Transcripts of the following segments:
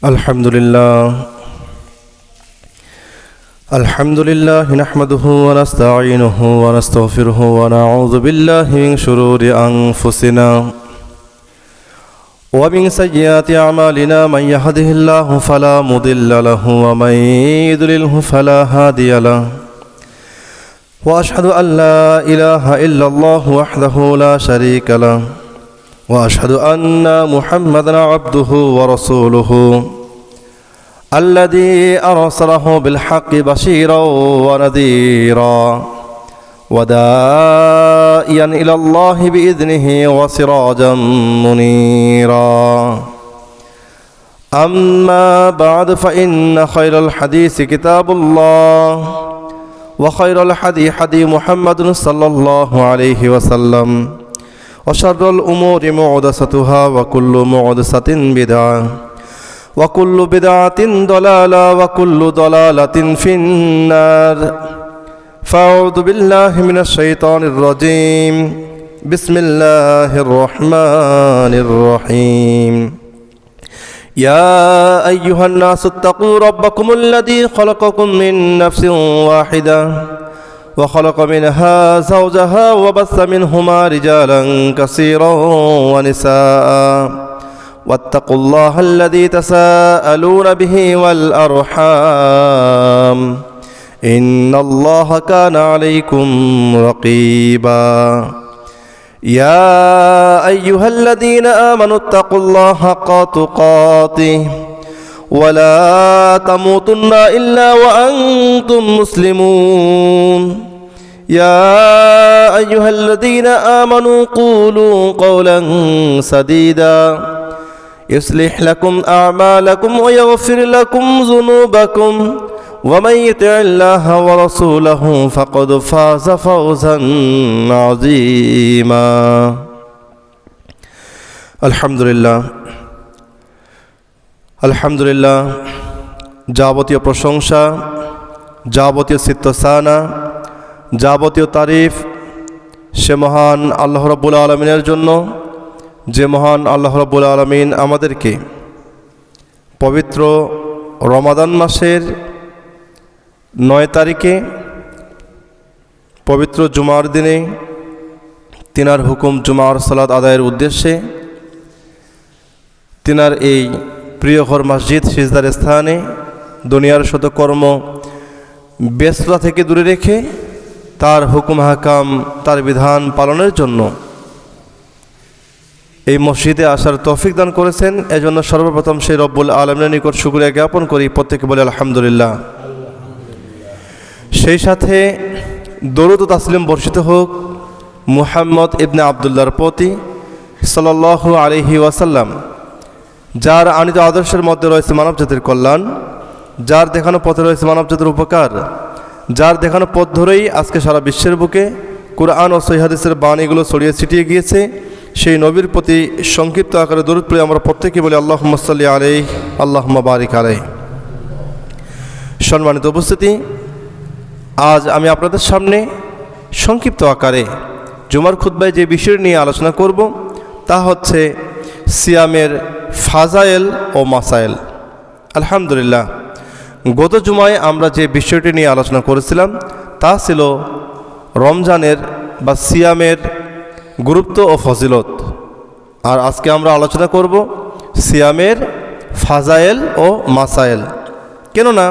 আলহামদুলিল্লাহ নাহমাদুহু ওয়া নাস্তাঈনুহু ওয়া নাস্তাগফিরুহু ওয়া নাউযু বিল্লাহি মিন শুরুরি আনফুসিনা ওয়া মিন সাইয়্যাতি আমালিনা মান ইয়াহদিহিল্লাহু ফালা মুদিল্লা লাহু ওয়া মান ইউদ্লিলহু ফালা হাদিয়া লাহু ওয়া আশহাদু আল লা ইলাহা ইল্লাল্লাহু ওয়াহদাহু লা শারীকা লাহু ওয়া আশহাদু আন্না মুহাম্মাদান আবদুহু ওয়া রাসূলুহু الذي أرسله بالحق بشيرا ونذيرا وداعيا إلى الله بإذنه وسراجا منيرا أما بعد فإن خير الحديث كتاب الله وخير الحدي حدي محمد صلى الله عليه وسلم وشر الأمور محدثاتها وكل محدثة بدعة وكل بدعة ضلالة وكل ضلالة في النار فأعوذ بالله من الشيطان الرجيم بسم الله الرحمن الرحيم يا أيها الناس اتقوا ربكم الذي خلقكم من نفس واحدة وخلق منها زوجها وبث منهما رجالا كثيرا ونساء واتقوا الله الذي تساءلون به والأرحام إن الله كان عليكم رقيبا يا أيها الذين آمنوا اتقوا الله حق تقاته ولا تموتن إلا وأنتم مسلمون يا أيها الذين آمنوا قولوا قولا سديدا يصلح لكم أعمالكم ويغفر لكم ذنوبكم ومن يطع الله ورسوله فقد فاز فوزا عظيما আলহামদুলিল্লাহ যাবতীয় প্রশংসা, যাবতীয় সিত্তসানা, যাবতীয় তারিফ সে মহান আল্লাহ রাব্বুল আলামিনের জন্য, যে মহান আল্লাহ রাব্বুল আলামিন আমাদেরকে পবিত্র রমাদান মাসের 9 তারিখে পবিত্র জুমার দিনে তিনার হুকুম জুমার সালাত আদায়ের উদ্দেশ্যে তিনার এই প্রিয় ঘর মসজিদ সিজদার স্থানে দুনিয়ার শত কর্ম ব্যস্ততা থেকে দূরে রেখে তার হুকুম হাকাম, তার বিধান পালনের জন্য এই মসজিদে আসার তৌফিক দান করেছেন। এজন্য সর্বপ্রথম সেই রব্বুল আলামিনের নিকট শুকরিয়া জ্ঞাপন করি, প্রত্যেকে বলে আলহামদুলিল্লাহ। সেই সাথে দরুদ ও তাসলিম বর্ষিত হোক মুহাম্মদ ইবনে আবদুল্লাহর প্রতি সাল্লাল্লাহু আলাইহি ওয়াসাল্লাম, যার আনিত আদর্শের মধ্যে রয়েছে মানবজাতির কল্যাণ, যার দেখানো পথে রয়েছে মানবজাতির উপকার, যার দেখানো পথ ধরেই আজকে সারা বিশ্বের বুকে কুরআন ও সহিহ হাদিসের বাণীগুলো ছড়িয়ে ছিটিয়ে গিয়েছে। সেই নবীর প্রতি সংক্ষিপ্ত আকারে দরুদ পড়ে আমরা প্রত্যেকে বলি আল্লাহুম্মা সাল্লি আলাইহি আল্লাহুম্মা বারিক আলাইহি। সম্মানিত উপস্থিতি, আজ আমি আপনাদের সামনে সংক্ষিপ্ত আকারে জুমার খুতবায় যে বিষয় নিয়ে আলোচনা করব তা হচ্ছে সিয়ামের ফাজায়েল ও মাসায়েল। আলহামদুলিল্লাহ, গত জুমায় আমরা যে বিষয়টি নিয়ে আলোচনা করেছিলাম তা ছিল রমজানের বা সিয়ামের গুরুত্ব ও ফজিলত। আর আজকে আমরা আলোচনা করব সিয়ামের ফাজায়েল ও মাসায়েল। কেননা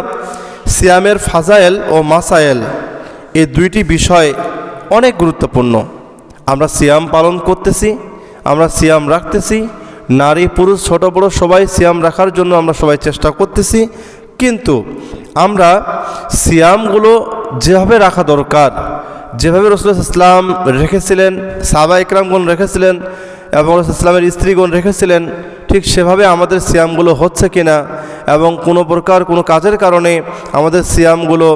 সিয়ামের ফাজায়েল ও মাসায়েল এই দুইটি বিষয় অনেক গুরুত্বপূর্ণ। আমরা সিয়াম পালন করতেছি, আমরা সিয়াম রাখতেছি, নারী পুরুষ ছোট বড় সবাই সিয়াম রাখার জন্য আমরা সবাই চেষ্টা করতেছি, কিন্তু আমরা সিয়ামগুলো যেভাবে রাখা দরকার, যেভাবে রাসূলুল্লাহ ইসলাম রেখেছিলেন, সাহাবা ইকরামগণ রেখেছিলেন এবং ইসলামের স্ত্রীগণ রেখেছিলেন, ঠিক সেভাবে আমাদের সিয়ামগুলো হচ্ছে কিনা এবং কোনো প্রকার কোনো কাজের কারণে আমাদের সিয়ামগুলো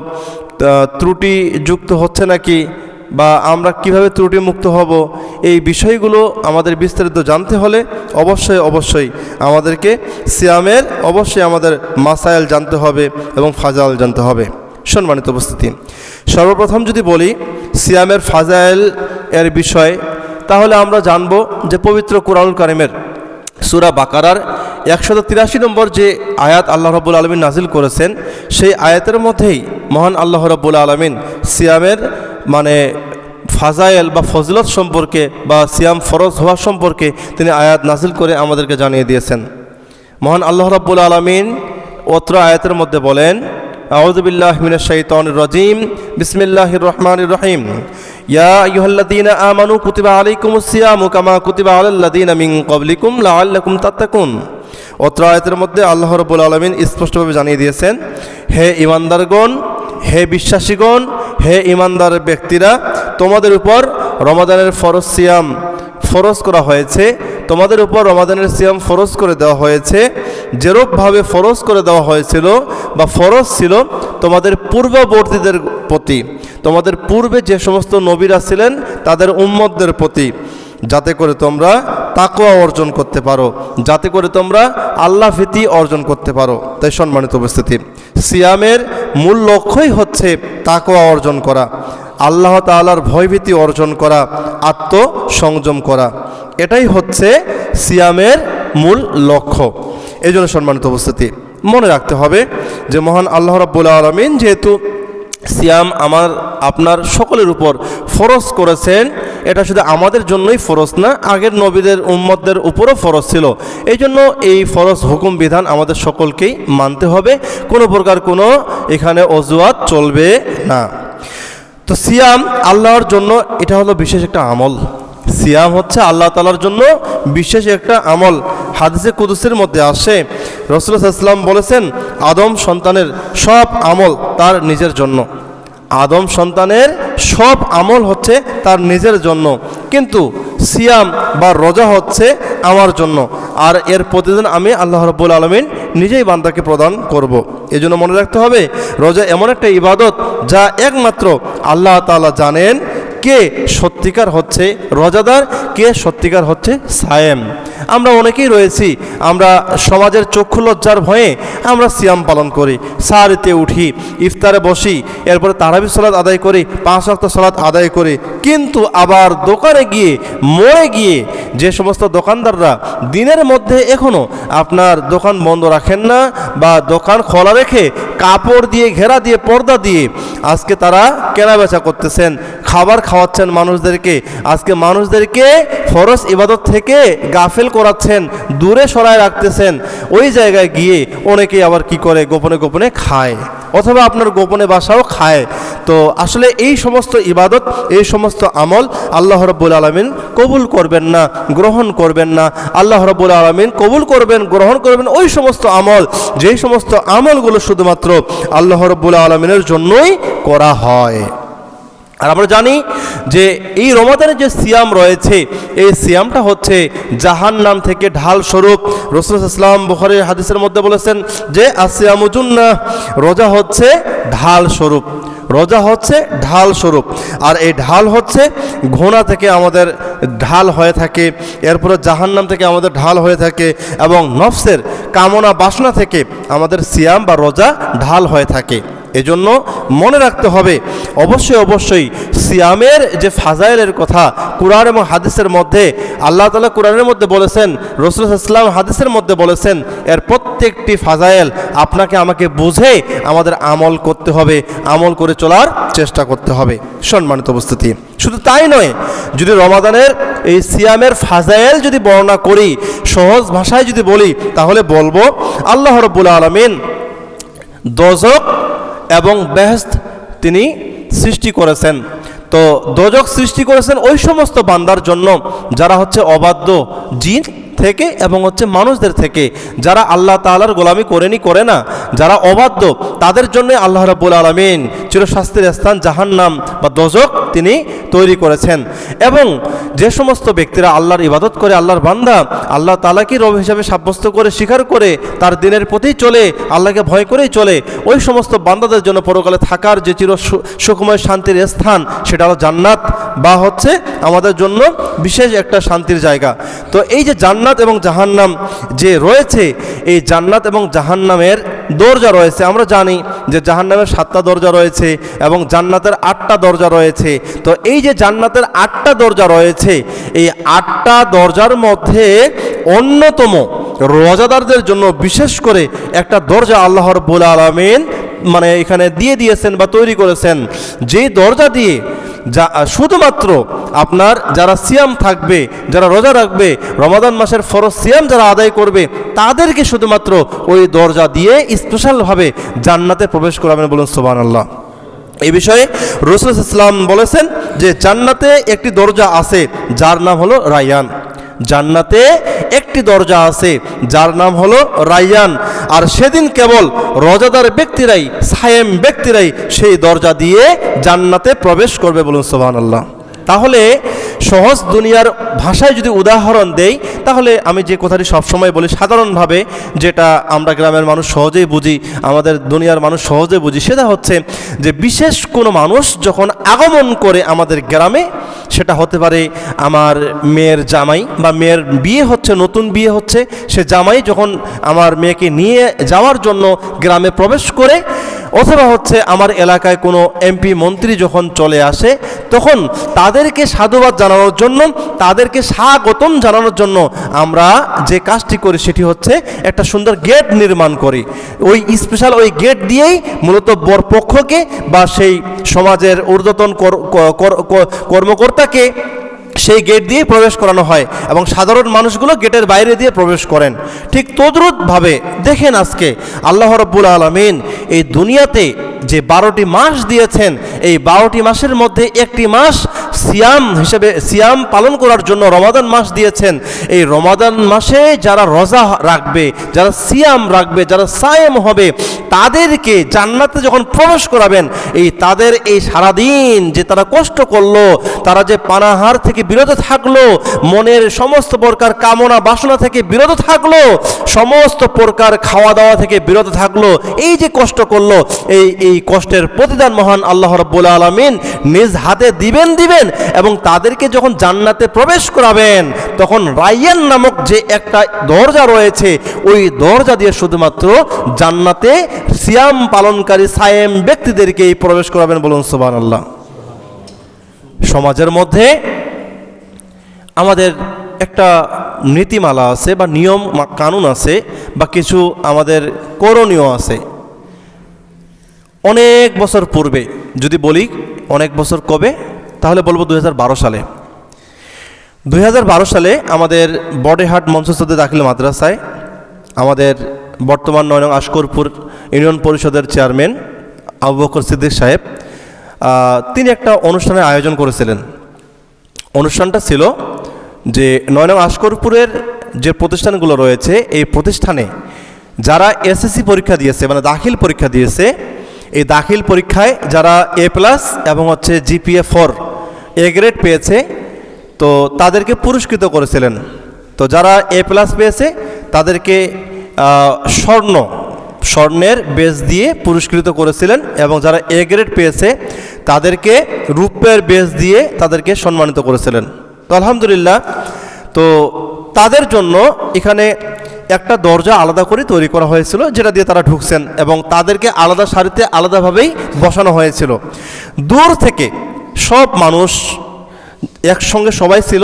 ত্রুটিযুক্ত হচ্ছে নাকি বা আমরা কিভাবে ত্রুটিমুক্ত হব, এই বিষয়গুলো আমাদের বিস্তারিত জানতে হলে অবশ্যই আমাদেরকে সিয়ামের আমাদের মাসায়েল জানতে হবে এবং ফাজাইল জানতে হবে। সম্মানিত উপস্থিতি, সর্বপ্রথম যদি বলি সিয়ামের ফাজাইল এর বিষয়, তাহলে আমরা জানব যে পবিত্র কুরআনুল কারীমের সূরা বাকারার 183 নম্বর যে আয়াত আল্লাহ রাব্বুল আলামিন নাজিল করেছেন, সেই আয়াতের মধ্যেই মহান আল্লাহ রাব্বুল আলামিন সিয়ামের ফাজায়েল বা ফজিলত সম্পর্কে বা সিয়াম ফরজ হওয়া সম্পর্কে তিনি আয়াত নাজিল করে আমাদেরকে জানিয়ে দিয়েছেন। মহান আল্লাহ রাব্বুল আলামিন অত্র আয়াতের মধ্যে বলেন, আউযু বিল্লাহি মিনাশ শাইতানির রাজীম, বিসমিল্লাহির রহমানির রহিম, ইয়া আইয়ুহাল্লাযীনা আমানু কুতিবা আলাইকুমুস সিয়ামু কামা কুতিবা আলাল্লাযীনা মিন ক্বাবলিকুম লাআল্লাকুম তাত্তাকুন। অত্র আয়াতের মধ্যে আল্লাহ রাব্বুল আলামিন স্পষ্টভাবে জানিয়ে দিয়েছেন, হে ঈমানদারগণ, হে বিশ্বাসীগণ, হে ঈমানদার ব্যক্তিরা, তোমাদের উপর রমাদানের ফরজ সিয়াম ফরজ করা হয়েছে, তোমাদের উপর রমাদানের সিয়াম ফরজ করে দেওয়া হয়েছে যেরূপভাবে ফরজ করে দেওয়া হয়েছিল বা ফরজ ছিল তোমাদের পূর্ববর্তীদের প্রতি, তোমাদের পূর্বে যে সমস্ত নবীরা ছিলেন তাদের উম্মতদের প্রতি, যাতে করে তোমরা তাকওয়া অর্জন করতে পারো, যাতে করে তোমরা আল্লাহ ভীতি অর্জন করতে পারো। তাই সম্মানিত উপস্থিতি, সিয়ামের মূল লক্ষ্যই হচ্ছে তাকওয়া অর্জন করা, আল্লাহ তাআলার ভয়ভীতি অর্জন করা, আত্মসংযম করা। এটাই হচ্ছে সিয়ামের মূল লক্ষ্য। এই জন্য সম্মানিত উপস্থিতি, মনে রাখতে হবে যে মহান আল্লাহ রাব্বুল আলামিন যেহেতু সিয়াম আপনার সকলের উপর ফরজ করেছেন, এটা শুধু আমাদের জন্যই ফরজ না, আগের নবীদের উম্মতদের উপরও ফরজ ছিল। এই জন্য এই ফরজ হুকুম বিধান আমাদের সকলকেই মানতে হবে, কোনো প্রকার কোনো এখানে অজুহাত চলবে না। তো সিয়াম আল্লাহর জন্য এটা হলো বিশেষ একটা আমল। সিয়াম হচ্ছে আল্লাহ তাআলার জন্য বিশেষ একটা আমল। হাদিসে কুদসির মধ্যে আসে, রাসূলুল্লাহ সাল্লাল্লাহু আলাইহি ওয়াসাল্লাম বলেছেন, আদম সন্তানের সব আমল তার নিজের জন্য, আদম সন্তানের সব আমল হচ্ছে তার নিজের জন্য, কিন্তু সিয়াম বা রোজা হচ্ছে আমার জন্য, আর এর প্রতিদিন আমি আল্লাহ রাব্বুল আলামিন নিজেই বান্দাকে প্রদান করব। এই জন্য মনে রাখতে হবে, রোজা এমন একটা ইবাদত যা একমাত্র আল্লাহ তাআলা জানেন কে সত্যিকার হচ্ছে রোজাদার, কে সত্যিকার হচ্ছে সায়েম। আমরা অনেকেই রয়েছি, আমরা সমাজের চক্ষু লজ্জার ভয়ে আমরা সিয়াম পালন করি, সাহারিতে উঠি, ইফতারে বসি, এরপরে তারাবি সালাত আদায় করি, 5 ওয়াক্ত সালাত আদায় করি, কিন্তু আবার দোকানে গিয়ে মোড়ে গিয়ে যে সমস্ত দোকানদাররা দিনের মধ্যে এখনও আপনার দোকান বন্ধ রাখেন না বা দোকান খোলা রেখে কাপড় দিয়ে ঘেরা দিয়ে পর্দা দিয়ে আজকে তারা কেনাবেচা করতেছেন, খাবার খাওয়াচ্ছেন মানুষদেরকে, আজকে মানুষদেরকে ফরজ ইবাদত থেকে গাফেল করাচ্ছেন, দূরে সরায় রাখতেছেন, ওই জায়গায় গিয়ে অনেকেই আবার কি করে, গোপনে গোপনে খায়, অথবা আপনার গোপনে বাসাও খায়। তো আসলে এই সমস্ত ইবাদত, এই সমস্ত আমল আল্লাহ রাব্বুল আলামিন কবুল করবেন না, গ্রহণ করবেন না। আল্লাহ রাব্বুল আলামিন কবুল করবেন, গ্রহণ করবেন ওই সমস্ত আমল, যেই সমস্ত আমলগুলো শুধুমাত্র আল্লাহ রাব্বুল আলামিনের জন্যই করা হয়। আর আমরা জানি যে এই রমাদানের যে সিয়াম রয়েছে, এই সিয়ামটা হচ্ছে জাহান্নাম থেকে ঢাল স্বরূপ। রাসূলুল্লাহ সাল্লাল্লাহু আলাইহি ওয়াসাল্লাম বুখারীর হাদিসের মধ্যে বলেছেন যে আসিয়ামু জুন্নাহ, রোজা হচ্ছে ঢাল স্বরূপ, রোজা হচ্ছে ঢাল স্বরূপ। আর এই ঢাল হচ্ছে ঘোড়া থেকে আমাদের ঢাল হয়ে থাকে, এরপরে জাহান্নাম থেকে আমাদের ঢাল হয়ে থাকে, এবং নফসের কামনা বাসনা থেকে আমাদের সিয়াম বা রোজা ঢাল হয়ে থাকে। এজন্য মনে রাখতে হবে, অবশ্যই অবশ্যই সিয়ামের যে ফাজাইলের কথা কুরআন এবং হাদিসের মধ্যে আল্লাহ তাআলা কুরআনের মধ্যে বলেছেন, রাসূলুল্লাহ সাল্লাল্লাহু আলাইহি ওয়াসাল্লাম হাদিসের মধ্যে বলেছেন, এর প্রত্যেকটি ফাজাইল আপনাকে আমাকে বুঝে আমাদের আমল করতে হবে, আমল করে চলার চেষ্টা করতে হবে। সম্মানিত উপস্থিতি, শুধু তাই নয়, যদি রমাদানের এই সিয়ামের ফাজাইল যদি বর্ণনা করি, সহজ ভাষায় যদি বলি, তাহলে বলবো আল্লাহ রাব্বুল আলামিন দোজখ এবং বেহেশত তিনি সৃষ্টি করেছেন। তো দোজখ সৃষ্টি করেছেন ওই সমস্ত বান্দার জন্য যারা হচ্ছে অবাধ্য জিন থেকে এবং হচ্ছে মানুষদের থেকে, যারা আল্লাহ তাআলার গোলামি করে না, যারা অবাধ্য, তাদের জন্য আল্লাহ রাব্বুল আলামিন চিরশাস্তির স্থান জাহান্নাম বা দোজখ তিনি তৈরি করেছেন। এবং যে সমস্ত ব্যক্তিরা আল্লাহর ইবাদত করে, আল্লাহর বান্দা, আল্লাহ তাআলাকে রব হিসাবে সাব্যস্ত করে, স্বীকার করে, তার দিনের প্রতি চলে, আল্লাহকে ভয় করেই চলে, ওই সমস্ত বান্দাদের জন্য পরকালে থাকার যে চির সুখময় শান্তির স্থান, সেটা হলো জান্নাত, বা হচ্ছে আমাদের জন্য বিশেষ একটা শান্তির জায়গা। তো এই যে জান্নাত এবং জাহান্নাম যে রয়েছে, এই জান্নাত এবং জাহান্নামের দরজা রয়েছে। আমরা জানি যে জাহান্নামের 7টা দরজা রয়েছে এবং জান্নাতের 8টা দরজা রয়েছে। তো এই যে জান্নাতের 8টা দরজা রয়েছে, এই 8টা দরজার মধ্যে অন্যতম রোজাদারদের জন্য বিশেষ করে একটা দরজা আল্লাহ রাব্বুল আলামিন মানে এখানে দিয়ে দিয়েছেন বা তৈরি করেছেন, যেই দরজা দিয়ে যা শুধুমাত্র আপনার যারা সিয়াম থাকবে, যারা রোজা রাখবে, রমাদান মাসের ফরজ সিয়াম যারা আদায় করবে, তাদেরকে শুধুমাত্র ওই দরজা দিয়ে স্পেশালভাবে জান্নাতে প্রবেশ করাবেন। বলুন সুবহানাল্লাহ। এই বিষয়ে রাসূল সাল্লাল্লাহু আলাইহি ওয়াসাল্লাম বলেছেন যে জান্নাতে একটি দরজা আছে যার নাম হলো রায়্যান। জান্নাতে একটি দরজা আছে যার নাম হলো রায়্যান, আর সেদিন কেবল রোজাদার ব্যক্তিরাই, সায়েম ব্যক্তিরাই সেই দরজা দিয়ে জান্নাতে প্রবেশ করবে। বলুন সুবহানাল্লাহ। তাহলে সহজ দুনিয়ার ভাষায় যদি উদাহরণ দেই, তাহলে আমি যে কথাটি সবসময় বলি সাধারণভাবে, যেটা আমরা গ্রামের মানুষ সহজেই বুঝি, আমাদের দুনিয়ার মানুষ সহজে বুঝি, সেটা হচ্ছে যে বিশেষ কোনো মানুষ যখন আগমন করে আমাদের গ্রামে, সেটা হতে পারে আমার মেয়ের জামাই বা মেয়ের বিয়ে হচ্ছে, নতুন বিয়ে হচ্ছে, সে জামাই যখন আমার মেয়েকে নিয়ে যাওয়ার জন্য গ্রামে প্রবেশ করে, অথবা হচ্ছে আমার এলাকায় কোনো এমপি মন্ত্রী যখন চলে আসে, তখন তাদেরকে সাধুবাদ জানানোর জন্য, তাদেরকে স্বাগতম জানানোর জন্য আমরা যে কাজটি করি সেটি হচ্ছে একটা সুন্দর গেট নির্মাণ করি। ওই স্পেশাল ওই গেট দিয়েই মূলত বরপক্ষকে বা সেই সমাজের ঊর্ধ্বতন কর্মকর্তাকে সেই গেট দিয়ে প্রবেশ করানো হয় এবং সাধারণ মানুষগুলো গেটের বাইরে দিয়ে প্রবেশ করেন। ঠিক তদ্রুপভাবে দেখেন আজকে আল্লাহ রাব্বুল আলামিন এই দুনিয়াতে যে 12টি মাস দিয়েছেন, এই 12টি মাসের মধ্যে একটি মাস সিয়াম হিসেবে, সিয়াম পালন করার জন্য রমাদান মাস দিয়েছেন। এই রমাদান মাসে যারা রোজা রাখবে, যারা সিয়াম রাখবে, যারা সায়েম হবে, তাদেরকে জান্নাতে যখন প্রবেশ করাবেন, এই তাদের এই সারাদিন যে তারা কষ্ট করলো, তারা যে পানাহার থেকে বিরত থাকলো, মনের সমস্ত প্রকার কামনা বাসনা থেকে বিরত থাকলো, সমস্ত প্রকার খাওয়া দাওয়া থেকে বিরত থাকলো, এই যে কষ্ট করলো, এই কষ্টের প্রতিদান মহান আল্লাহ রাব্বুল আলামিন নিজ হাতে দিবেন এবং তাদেরকে যখন জান্নাতে প্রবেশ করাবেন, তখন রায়্যান নামক যে একটা দরজা রয়েছে, ওই দরজা দিয়ে শুধুমাত্র জান্নাতে সিয়াম পালনকারী সায়েম ব্যক্তিদেরকেই প্রবেশ করাবেন। বলুন সুবহানাল্লাহ। সমাজের মধ্যে আমাদের একটা নীতিমালা আছে বা নিয়ম কানুন আছে বা কিছু আমাদের করণীয় আছে। অনেক বছর পূর্বে যদি বলি, অনেক বছর কবে, তাহলে বলবো 2012 সালে। 2012 সালে আমাদের বড়েহাট মঞ্চস্থ দাখিল মাদ্রাসায় আমাদের বর্তমান 9 নং আশকরপুর ইউনিয়ন পরিষদের চেয়ারম্যান আবু বকর সিদ্দিক সাহেব তিনি একটা অনুষ্ঠানের আয়োজন করেছিলেন। অনুষ্ঠানটা ছিল যে 9 নং আশকরপুরের যে প্রতিষ্ঠানগুলো রয়েছে, এই প্রতিষ্ঠানে যারা এসএসসি পরীক্ষা দিয়েছে, মানে দাখিল পরীক্ষা দিয়েছে, এই দাখিল পরীক্ষায় যারা A+ এবং হচ্ছে GPA 4 A গ্রেড পেয়েছে, তো তাদেরকে পুরস্কৃত করেছিলেন। তো যারা A+ পেয়েছে তাদেরকে স্বর্ণের বেজ দিয়ে পুরস্কৃত করেছিলেন, এবং যারা A গ্রেড পেয়েছে তাদেরকে রূপের বেজ দিয়ে তাদেরকে সম্মানিত করেছিলেন। তো আলহামদুলিল্লাহ, তো তাদের জন্য এখানে একটা দরজা আলাদা করে তৈরি করা হয়েছিল, যেটা দিয়ে তারা ঢুকছেন, এবং তাদেরকে আলাদা সারিতে আলাদাভাবেই বসানো হয়েছিল। দূর থেকে সব মানুষ একসঙ্গে সবাই ছিল,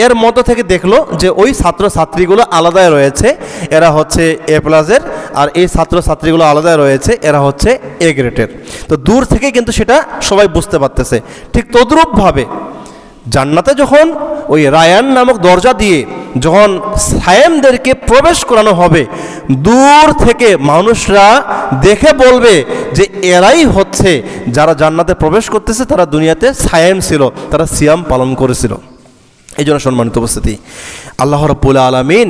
এর মধ্য থেকে দেখলো যে ওই ছাত্রছাত্রীগুলো আলাদায় রয়েছে, এরা হচ্ছে A+-এর, আর এই ছাত্রছাত্রীগুলো আলাদায় রয়েছে, এরা হচ্ছে A গ্রেডের। তো দূর থেকে কিন্তু সেটা সবাই বুঝতে পারতেছে। ঠিক তদ্রূপভাবে জান্নাতে যখন ওই রায়্যান নামক দরজা দিয়ে যখন সায়েমদেরকে প্রবেশ করানো হবে, দূর থেকে মানুষরা দেখে বলবে যে এরাই হচ্ছে যারা জান্নাতে প্রবেশ করতেছে, তারা দুনিয়াতে সায়েম ছিল, তারা সিয়াম পালন করেছিল। এই জন্য সম্মানিত উপস্থিতি, আল্লাহ রাব্বুল আলামিন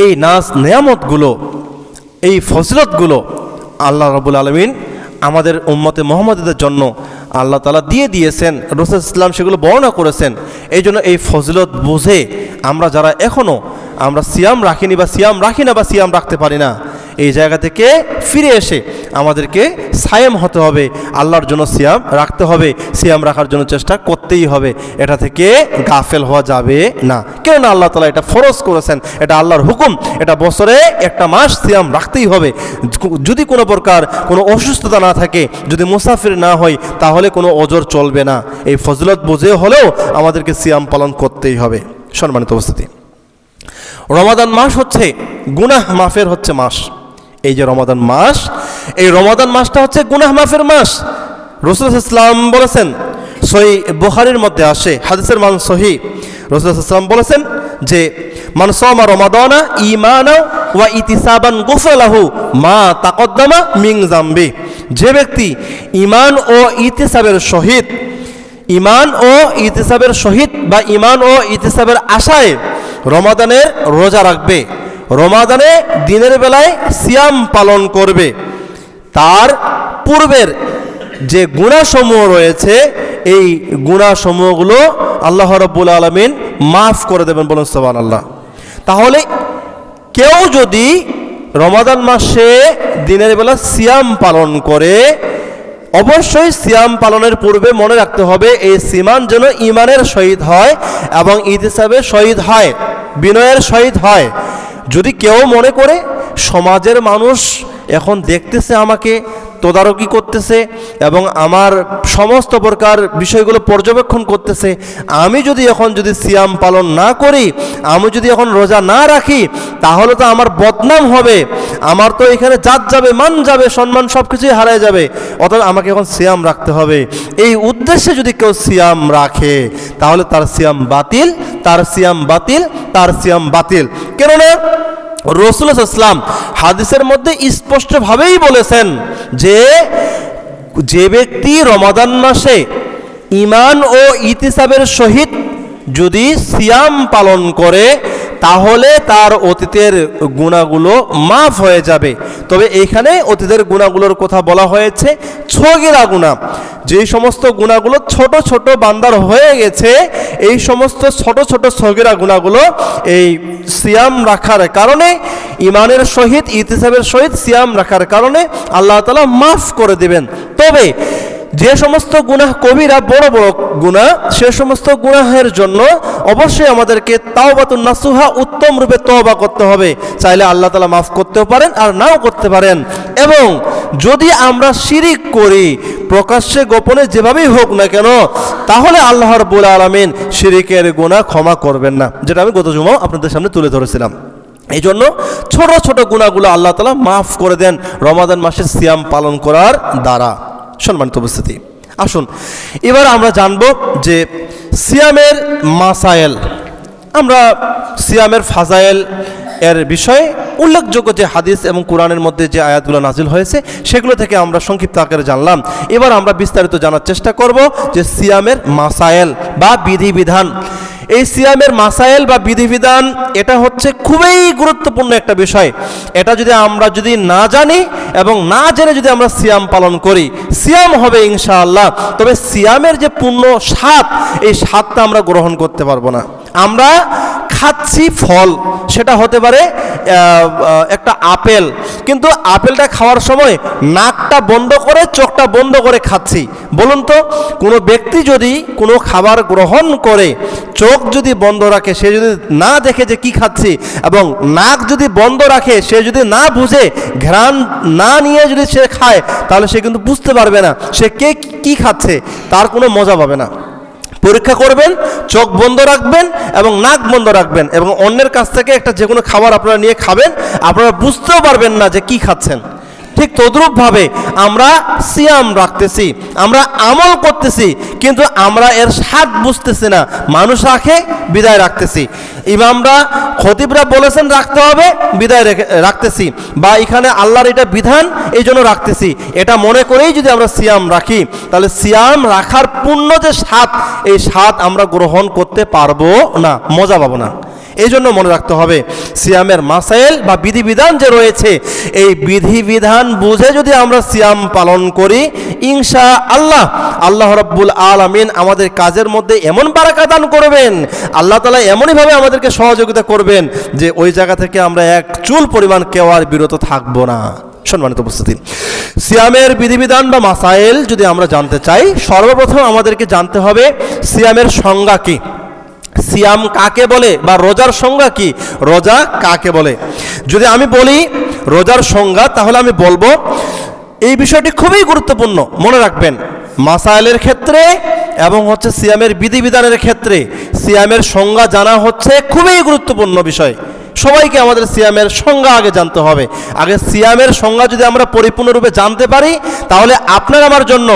এই নাজ নেয়ামতগুলো, এই ফজিলতগুলো আল্লাহ রাব্বুল আলামিন আমাদের উম্মতে মুহাম্মাদীদের জন্য আল্লাহ তাআলা দিয়ে দিয়েছেন। রাসূল ইসলাম সেগুলো বর্ণনা করেছেন। এই জন্য এই ফজিলত বুঝে আমরা যারা এখনও আমরা সিয়াম রাখিনি বা সিয়াম রাখি না বা সিয়াম রাখতে পারি না, এই জায়গা থেকে ফিরে এসে আমাদেরকে সায়েম হতে হবে, আল্লাহর জন্য সিয়াম রাখতে হবে, সিয়াম রাখার জন্য চেষ্টা করতেই হবে। এটা থেকে গাফেল হওয়া যাবে না, কেননা আল্লাহ তাআলা এটা ফরজ করেছেন, এটা আল্লাহর হুকুম, এটা বছরে একটা মাস সিয়াম রাখতেই হবে। যদি কোনো প্রকার কোনো অসুস্থতা না থাকে, যদি মুসাফির না হয়, তাহলে কোনো ওজর চলবে না। এই ফজিলত বুঝে হলেও আমাদেরকে সিয়াম পালন করতেই হবে। সম্মানিত উপস্থিতি, রমাদান মাস হচ্ছে গুনাহ মাফের হচ্ছে মাস। এই যে রমাদান মাস, এই রমাদান মাসটা হচ্ছে গুনাহ মাফের মাস। রাসূল সাল্লাল্লাহু আলাইহি ওয়াসাল্লাম বলেছেন, সহিহ বুখারীর মধ্যে আসে, হাদিসের মান সহিহ। রাসূল সাল্লাল্লাহু আলাইহি ওয়াসাল্লাম বলেছেন যে মান সামা রমাদানা ঈমানান ওয়া ইতিসাবান গুফিরা লাহু মা তাকদ্দামা মিন যামবি। যে ব্যক্তি ঈমান ও ইতিসাবের সহিত, ঈমান ও ইতিসাবের সহিত বা ঈমান ও ইতিসাবের আশায় রমাদানের রোজা রাখবে, রমাদানে দিনের বেলায় সিয়াম পালন করবে, তার পূর্বের যে গুনাহসমূহ রয়েছে এই গুনাহসমূহগুলো আল্লাহ রাব্বুল আলামিন মাফ করে দেবেন, বলুন সুবহানাল্লাহ। তাহলে কেউ যদি রমাদান মাসে দিনের বেলা সিয়াম পালন করে, অবশ্যই সিয়াম পালনের পূর্বে মনে রাখতে হবে এই সিয়াম যেন ঈমানের সহিত হয় এবং ইতিসাবের সহিত হয়, বিনয়ের সহিত হয়। যদি কেউ মনে করে সমাজের মানুষ এখন দেখতেছে, আমাকে তদারকি করতেছে এবং আমার সমস্ত প্রকার বিষয়গুলো পর্যবেক্ষণ করতেছে, আমি যদি এখন সিয়াম পালন না করি, আমি যদি এখন রোজা না রাখি, তাহলে তো আমার বদনাম হবে, আমার তো এখানে জাত যাবে, মান যাবে, সম্মান সব কিছুই হারায় যাবে, অতএব আমাকে এখন সিয়াম রাখতে হবে। এই উদ্দেশ্যে যদি কেউ সিয়াম রাখে তাহলে তার সিয়াম বাতিল, তার সিয়াম বাতিল, তার সিয়াম বাতিল। কেননা রাসূলুল্লাহ সাল্লাল্লাহু আলাইহি ওয়াসাল্লাম হাদিসের মধ্যে স্পষ্টভাবেই বলেছেন যে যে ব্যক্তি রমাদান মাসে ঈমান ও ইতিসাবের সহিত যদি সিয়াম পালন করে তাহলে তার অতীতের গুনাহগুলো মাফ হয়ে যাবে। তবে এইখানে অতীতের গুনাহগুলোর কথা বলা হয়েছে সগীরা গুনাহ, যে সমস্ত গুনাহগুলো ছোট ছোট বান্দার হয়ে গেছে, এই সমস্ত ছোট ছোট সগীরা গুনাহগুলো এই সিয়াম রাখার কারণে, ঈমানের সহিত ইতিসাবের সহিত সিয়াম রাখার কারণে আল্লাহ তাআলা মাফ করে দিবেন। তবে যে সমস্ত গুনাহ কবিরা, বড় বড় গুনাহ, সে সমস্ত গুনাহের জন্য অবশ্যই আমাদেরকে তাওবাতুন নাসুহা, উত্তম রূপে তওবা করতে হবে। চাইলে আল্লাহ তাআলা মাফ করতেও পারেন আর নাও করতে পারেন। এবং যদি আমরা শিরিক করি প্রকাশ্যে গোপনে যেভাবেই হোক না কেন, তাহলে আল্লাহ রাব্বুল আলামিন শিরিকের গুনাহ ক্ষমা করবেন না, যেটা আমি গত জুমাও আপনাদের সামনে তুলে ধরেছিলাম। এই জন্য ছোট ছোট গুনাহগুলো আল্লাহ তাআলা মাফ করে দেন রমাদান মাসের সিয়াম পালন করার দ্বারা। সম্মানিত উপস্থিতি, আসুন এবার আমরা জানব যে সিয়ামের মাসায়েল। আমরা সিয়ামের ফাজায়েল এর বিষয়ে উল্লেখযোগ্য যে হাদিস এবং কোরআনের মধ্যে যে আয়াতগুলো নাজিল হয়েছে সেগুলো থেকে আমরা সংক্ষিপ্ত আকারে জানলাম। এবার আমরা বিস্তারিত জানার চেষ্টা করব যে সিয়ামের মাসায়েল বা বিধিবিধান। এই সিয়ামের মাসায়েল বা বিধিবিধান এটা হচ্ছে খুবই গুরুত্বপূর্ণ একটা বিষয়। এটা যদি আমরা না জানি এবং না জেনে যদি আমরা সিয়াম পালন করি, সিয়াম হবে ইনশাআল্লাহ, তবে সিয়ামের যে পূর্ণ স্বাদ, এই স্বাদটা আমরা গ্রহণ করতে পারবো না। আমরা খাচ্ছি ফল, সেটা হতে পারে একটা আপেল, কিন্তু আপেলটা খাওয়ার সময় নাকটা বন্ধ করে, চোখটা বন্ধ করে খাচ্ছি। বলুন তো, কোনো ব্যক্তি যদি কোনো খাবার গ্রহণ করে চোখ যদি বন্ধ রাখে, সে যদি না দেখে যে কি খাচ্ছি, এবং নাক যদি বন্ধ রাখে, সে যদি না বুঝে, ঘ্রাণ না নিয়ে যদি সে খায়, তাহলে সে কিন্তু বুঝতে পারবে না সে কি খাচ্ছে, তার কোনো মজা পাবে না। পরীক্ষা করবেন, চোখ বন্ধ রাখবেন এবং নাক বন্ধ রাখবেন, এবং অন্যের কাছ থেকে একটা যে কোনো খাবার আপনারা নিয়ে খাবেন, আপনারা বুঝতেও পারবেন না যে কি খাচ্ছেন। ঠিক তদ্রূপভাবে আমরা সিয়াম রাখতেছি, আমরা আমল করতেছি, কিন্তু আমরা এর স্বাদ বুঝতেছি না। মানুষ রাখে, বিদায় রাখতেছি। ইমামরা, খতিবরা বলেছেন রাখতে হবে, বিদায় রাখতেছি, বা এখানে আল্লাহর এটা বিধান এই জন্য রাখতেছি, এটা মনে করেই যদি আমরা সিয়াম রাখি, তাহলে সিয়াম রাখার পূর্ণ যে স্বাদ, এই স্বাদ আমরা গ্রহণ করতে পারবো না, মজা পাবো না। এই জন্য মনে রাখতে হবে সিয়ামের মাসাইল বা বিধিবিধান যে রয়েছে, এই বিধিবিধান বুঝে যদি আমরা সিয়াম পালন করি, ইনশাআল্লাহ আল্লাহ রাব্বুল আলামিন আমাদের কাজের মধ্যে এমন বারাকা দান করবেন, আল্লাহ তাআলা এমনইভাবে আমাদেরকে সহযোগিতা করবেন যে ওই জায়গা থেকে আমরা এক চুল পরিমাণ কেউ আর বিরত থাকবো না। সম্মানিত উপস্থিতি, সিয়ামের বিধিবিধান বা মাসাইল যদি আমরা জানতে চাই, সর্বপ্রথম আমাদেরকে জানতে হবে সিয়ামের সংজ্ঞা কি, সিয়াম কাকে বলে, বা রোজার সংজ্ঞা কি, রোজা কাকে বলে। যদি আমি বলি রোজার সংজ্ঞা, তাহলে আমি বলবো এই বিষয়টি খুবই গুরুত্বপূর্ণ, মনে রাখবেন। মাসাইলের ক্ষেত্রে এবং সিয়ামের বিধিবিধানের ক্ষেত্রে সিয়ামের সংজ্ঞা জানা হচ্ছে খুবই গুরুত্বপূর্ণ বিষয়। সবাইকে আমাদের সিয়ামের সংজ্ঞা আগে জানতে হবে। আগে সিয়ামের সংজ্ঞা যদি আমরা পরিপূর্ণরূপে জানতে পারি, তাহলে আপনার আমার জন্য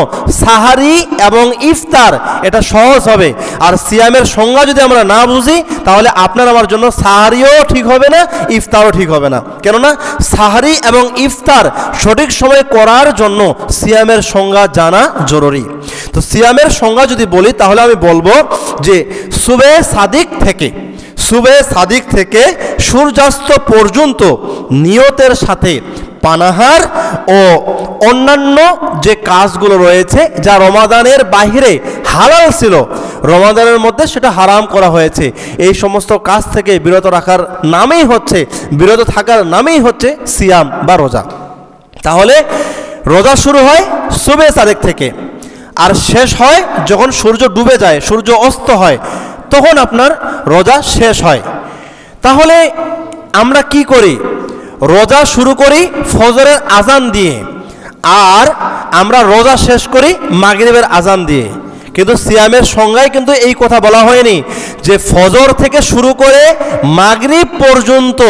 সাহারি এবং ইফতার এটা সহজ হবে। আর সিয়ামের সংজ্ঞা যদি আমরা না বুঝি, তাহলে আপনার আমার জন্য সাহারিও ঠিক হবে না, ইফতারও ঠিক হবে না। কেননা সাহারি এবং ইফতার সঠিক সময়ে করার জন্য সিয়ামের সংজ্ঞা জানা জরুরি। তো সিয়ামের সংজ্ঞা যদি বলি, তাহলে আমি বলবো যে সুবে সাদিক থেকে সূর্যাস্ত পর্যন্ত নিয়তের সাথে পানাহার ও অন্যান্য যে কাজগুলো রয়েছে যা রমাদানের বাহিরে হালাল ছিল, রমাদানের মধ্যে সেটা হারাম করা হয়েছে, এই সমস্ত কাজ থেকে বিরত থাকার নামেই হচ্ছে সিয়াম বা রোজা। তাহলে রোজা শুরু হয় সুবে সাদিক থেকে, আর শেষ হয় যখন সূর্য ডুবে যায়, সূর্য অস্ত হয়, তখন আপনার রোজা শেষ হয়। তাহলে আমরা কি করি? রোজা শুরু করি ফজরের আজান দিয়ে, আর আমরা রোজা শেষ করি মাগরিবের আজান দিয়ে। কিন্তু সিয়ামের সংজ্ঞায় কিন্তু এই কথা বলা হয়নি যে ফজর থেকে শুরু করে মাগরিব পর্যন্ত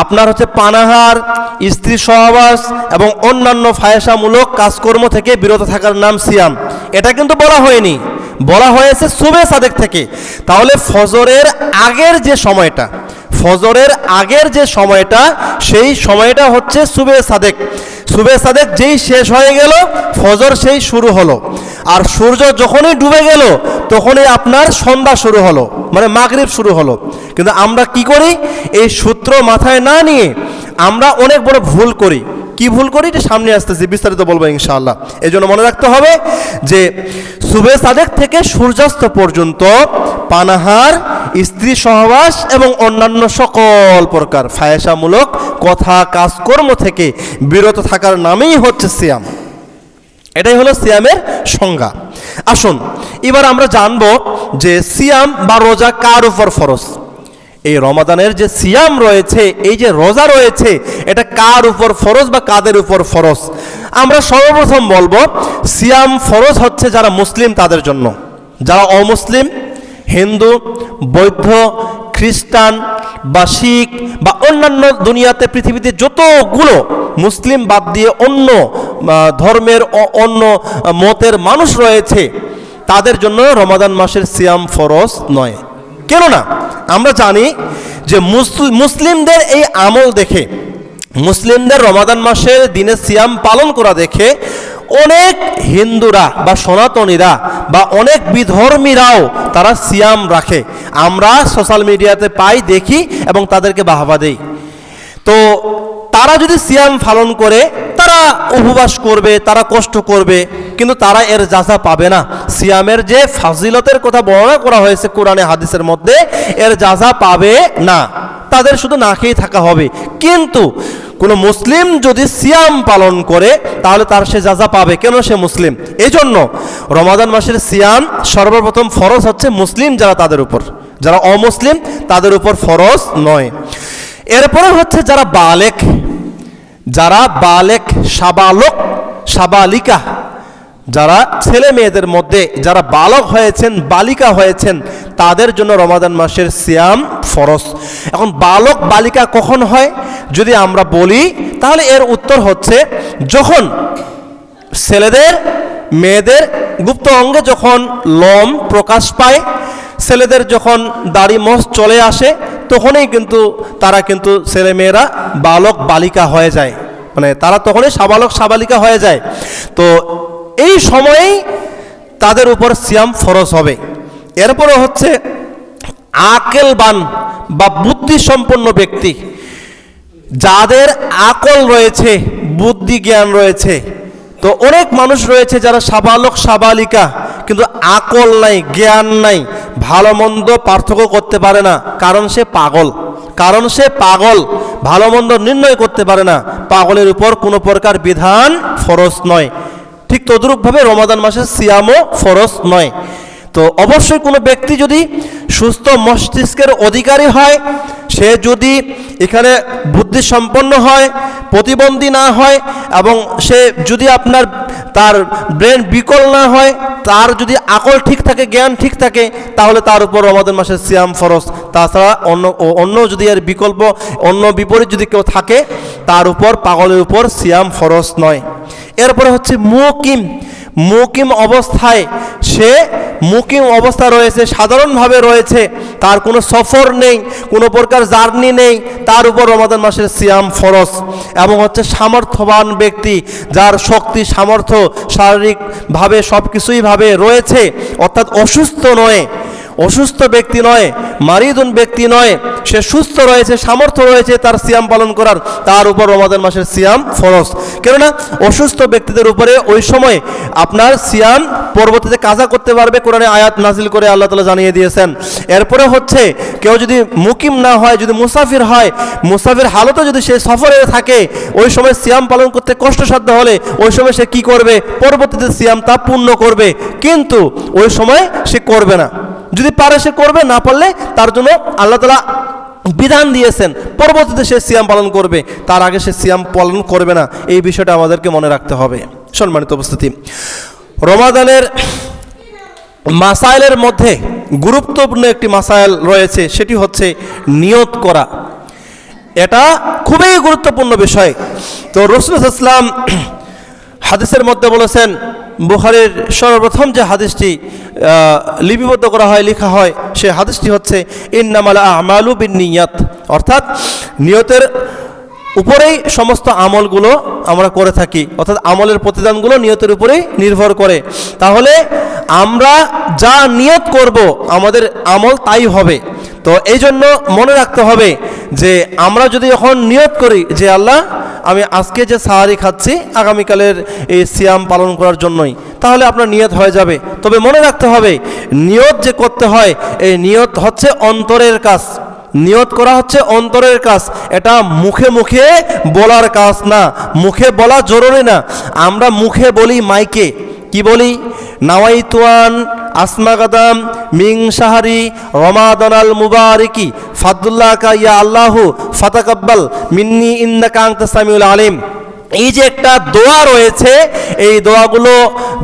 আপনার হচ্ছে পানাহার, স্ত্রী সহবাস এবং অন্যান্য ফায়সামূলক কাজকর্ম থেকে বিরত থাকার নাম সিয়াম। এটা কিন্তু বলা হয়নি, বলা হয়েছে সুবে সাদেক থেকে। তাহলে ফজরের আগের যে সময়টা সেই সময়টা হচ্ছে সুবে সাদেক। সুবে সাদেক যেই শেষ হয়ে গেল, ফজর সেই শুরু হলো। আর সূর্য যখনই ডুবে গেল, তখনই আপনার সন্ধ্যা শুরু হলো, মানে মাগরিব শুরু হলো। কিন্তু আমরা কি করি? এই সূত্র মাথায় না নিয়ে আমরা অনেক বড় ভুল করি। কি ভুল করি এটা সামনে আসতেছি, বিস্তারিত বলবো ইনশাআল্লাহ। এই জন্য মনে রাখতে হবে যে সুবে সাদেক থেকে সূর্যাস্ত পর্যন্ত পানাহার, স্ত্রী সহবাস এবং অন্যান্য সকল প্রকার ফায়সামূলক কথা কাজকর্ম থেকে বিরত থাকার নামেই হচ্ছে সিয়াম। এটাই হলো সিয়ামের সংজ্ঞা। আসুন এবার আমরা জানব যে সিয়াম বা রোজা কার উপর ফরজ। এই রমাদানের যে সিয়াম রয়েছে, এই যে রোজা রয়েছে, এটা কার উপর ফরজ বা কাদের উপর ফরজ? আমরা সর্বপ্রথম বলবো সিয়াম ফরজ হচ্ছে যারা মুসলিম তাদের জন্য। যারা অমুসলিম, হিন্দু, বৌদ্ধ, খ্রিস্টান বা শিখ বা অন্যান্য দুনিয়াতে পৃথিবীতে যতগুলো মুসলিম বাদ দিয়ে অন্য ধর্মের অন্য মতের মানুষ রয়েছে, তাদের জন্য রমাদান মাসের সিয়াম ফরজ নয়। কেননা আমরা জানি যে মুসলিমদের এই আমল দেখে, মুসলিমদের রমাদান মাসের দিনে সিয়াম পালন করা দেখে অনেক হিন্দুরা বা সনাতনীরা বা অনেক বিধর্মীরাও তারা সিয়াম রাখে। আমরা সোশ্যাল মিডিয়াতে পাই, দেখি এবং তাদেরকে বাহবা দেই। তো তারা যদি সিয়াম পালন করে, তারা উপবাস করবে, তারা কষ্ট করবে, কিন্তু তারা এর যাজা পাবে না। সিয়ামের যে ফাজিলতের কথা বর্ণনা করা হয়েছে কোরআনে হাদিসের মধ্যে, এর যাজা পাবে না, তাদের শুধু না খেয়ে থাকা হবে। কিন্তু কোনো মুসলিম যদি সিয়াম পালন করে, তাহলে তার সে যাজা পাবে, কেন? সে মুসলিম। এই জন্য রমাদান মাসের সিয়াম সর্বপ্রথম ফরজ হচ্ছে মুসলিম যারা, তাদের উপর। যারা অমুসলিম তাদের উপর ফরজ নয়। এরপরে হচ্ছে যারা বালেক, সাবালিকা, যারা ছেলে মেয়েদের মধ্যে যারা বালক হয়েছেন, বালিকা হয়েছেন, তাদের জন্য রমাদান মাসের সিয়াম ফরজ। এখন বালক বালিকা কখন হয় যদি আমরা বলি, তাহলে এর উত্তর হচ্ছে যখন ছেলেদের মেয়েদের গুপ্ত অঙ্গে যখন লোম প্রকাশ পায়, ছেলেদের যখন দাড়ি মোছ চলে আসে, তখনই কিন্তু তারা কিন্তু ছেলে মেয়েরা বালক বালিকা হয়ে যায়, মানে তারা তখনই সাবালক সাবালিকা হয়ে যায়। তো এই সময়েই তাদের উপর সিয়াম ফরজ হবে। এরপরে হচ্ছে আকেলবান বা বুদ্ধিসম্পন্ন ব্যক্তি, যাদের আকল রয়েছে, বুদ্ধি জ্ঞান রয়েছে। তো অনেক মানুষ রয়েছে যারা সাবালক সাবালিকা, কিন্তু আকল নাই, জ্ঞান নাই, ভালো মন্দ পার্থক্য করতে পারে না, কারণ সে পাগল, ভালো মন্দ নির্ণয় করতে পারে না। পাগলের উপর কোনো প্রকার বিধান ফরজ নয়। ঠিক তদ্রূপভাবে রমাদান মাসের সিয়ামও ফরজ নয়। তো অবশ্যই কোনো ব্যক্তি যদি সুস্থ মস্তিষ্কের অধিকারী হয়, সে যদি এখানে বুদ্ধি সম্পন্ন হয়, প্রতিবন্ধী না হয়, এবং সে যদি আপনার তার ব্রেন বিকল না হয়, তার যদি আকল ঠিক থাকে, জ্ঞান ঠিক থাকে, তাহলে তার উপর রমাদান মাসের সিয়াম ফরজ। তাছাড়া অন্য যদি এর বিকল্প, অন্য বিপরীত যদি কেউ থাকে, তার উপর, পাগলের উপর সিয়াম ফরজ নয়। এরপরে হচ্ছে মুকিম অবস্থায়, সে মুকিম অবস্থা রয়েছে, সাধারণভাবে রয়েছে, তার কোনো সফর নেই, কোনো প্রকার জার্নি নেই, তার উপর রমাদান মাসের সিয়াম ফরজ। এবং হচ্ছে সামর্থ্যবান ব্যক্তি, যার শক্তি সামর্থ্য শারীরিকভাবে সব কিছুই ভাবে রয়েছে, অর্থাৎ অসুস্থ ব্যক্তি নয়, মারিদুন ব্যক্তি নয়, সে সুস্থ রয়েছে, সামর্থ্য রয়েছে তার সিয়াম পালন করার, তার উপর রমাদান মাসের সিয়াম ফরজ। কেননা অসুস্থ ব্যক্তিদের উপরে ওই সময় আপনার সিয়াম পরবর্তীতে কাজা করতে পারবে, কোরআনে আয়াত নাজিল করে আল্লাহ তাআলা জানিয়ে দিয়েছেন। এরপরে হচ্ছে কেউ যদি মুকিম না হয়, যদি মুসাফির হয়, মুসাফির হালতে যদি সে সফরে থাকে, ওই সময় সিয়াম পালন করতে কষ্টসাধ্য হলে ওই সময় সে কি করবে? পরবর্তীতে সিয়াম তা পূর্ণ করবে, কিন্তু ওই সময় সে করবে না। যদি পারে সে করবে, না পারলে তার জন্য আল্লাহ তাআলা বিধান দিয়েছেন, পরবর্তীতে সে সিয়াম পালন করবে, তার আগে সে সিয়াম পালন করবে না। এই বিষয়টা আমাদেরকে মনে রাখতে হবে। সম্মানিত উপস্থিতি, রমাদানের মাসাইলের মধ্যে গুরুত্বপূর্ণ একটি মাসাইল রয়েছে, সেটি হচ্ছে নিয়ত করা। এটা খুবই গুরুত্বপূর্ণ বিষয়। তো রাসূল সাল্লাল্লাহু আলাইহি ওয়াসাল্লাম হাদিসের মধ্যে বলেছেন, বুখারীর সর্বপ্রথম যে হাদিসটি লিপিবদ্ধ করা হয়, লেখা হয়, সে হাদিসটি হচ্ছে ইন্নামাল আমালু বিন্নিয়াত, অর্থাৎ নিয়তের উপরেই সমস্ত আমলগুলো আমরা করে থাকি, অর্থাৎ আমলের প্রতিদানগুলো নিয়তের উপরেই নির্ভর করে। তাহলে আমরা যা নিয়ত করব আমাদের আমল তাই হবে। তো এই জন্য মনে রাখতে হবে যে আমরা যদি এখন নিয়ত করি যে আল্লাহ, আমি আজকে যে সাহারি খাচ্ছি আগামীকালের এই সিয়াম পালন করার জন্যই, তাহলে আপনার নিয়ত হয়ে যাবে। তবে মনে রাখতে হবে, নিয়ত যে করতে হয়, এই নিয়ত হচ্ছে অন্তরের কাজ। নিয়ত করা হচ্ছে অন্তরের কাজ, এটা মুখে মুখে বলার কাজ না। মুখে বলা জরুরি না, আমরা মুখে বলি, মাইকে কি বলি? নাওয়াইতুয়ান আসমাগাদাম মিং শাহরি রমাদানাল মুবারিকি ফাদুল্লাহ কা ইয়া আল্লাহু ফাতাকাব্বাল মিন্নি ইন্নাকা আনতাস সামিউল আলিম। এই যে একটা দোয়া রয়েছে, এই দোয়াগুলো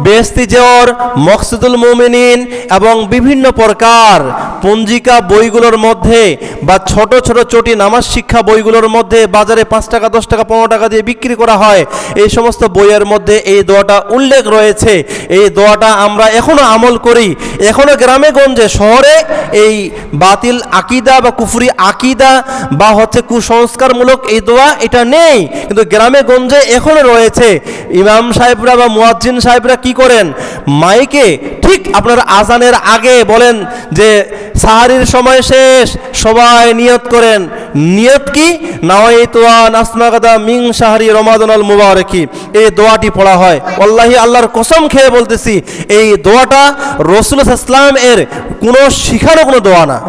বেহেশতি জেওর, মকসুদুল মুমিনিন এবং বিভিন্ন প্রকার পঞ্জিকা বইগুলোর মধ্যে বা ছোট ছোট চটি নামাজ শিক্ষা বইগুলোর মধ্যে বাজারে 5 টাকা 10 টাকা 15 টাকা দিয়ে বিক্রি করা হয়, এই সমস্ত বইয়ের মধ্যে এই দোয়াটা উল্লেখ রয়েছে। এই দোয়াটা আমরা এখনও আমল করি, এখনও গ্রামে গঞ্জে শহরে এই বাতিল আকিদা বা কুফরি আকিদা বা হচ্ছে কুসংস্কারমূলক এই দোয়া এটা নেই, কিন্তু গ্রামে গঞ্জে এখনো রয়েছে। ইমাম সাহেবরা বা মুয়াজ্জিন সাহেবরা কি করেন? মাইকে ঠিক আপনার আজানের আগে বলেন যে সাহারির সময় শেষ, সবাই নিয়ত করেন। নিয়ত কি? নাওয়াইতু আন আসমাগাদা মিন শাহরি রমাদানাল মুবারাকি, এই দোয়াটি পড়া হয়। ওয়াল্লাহি আল্লাহর কসম খেয়ে বলতেছি, এই দোয়াটা রাসূলুল্লাহ সাল্লাল্লাহু আলাইহি ওয়াসাল্লাম এর কোনো শিখানো কোনো দোয়া না,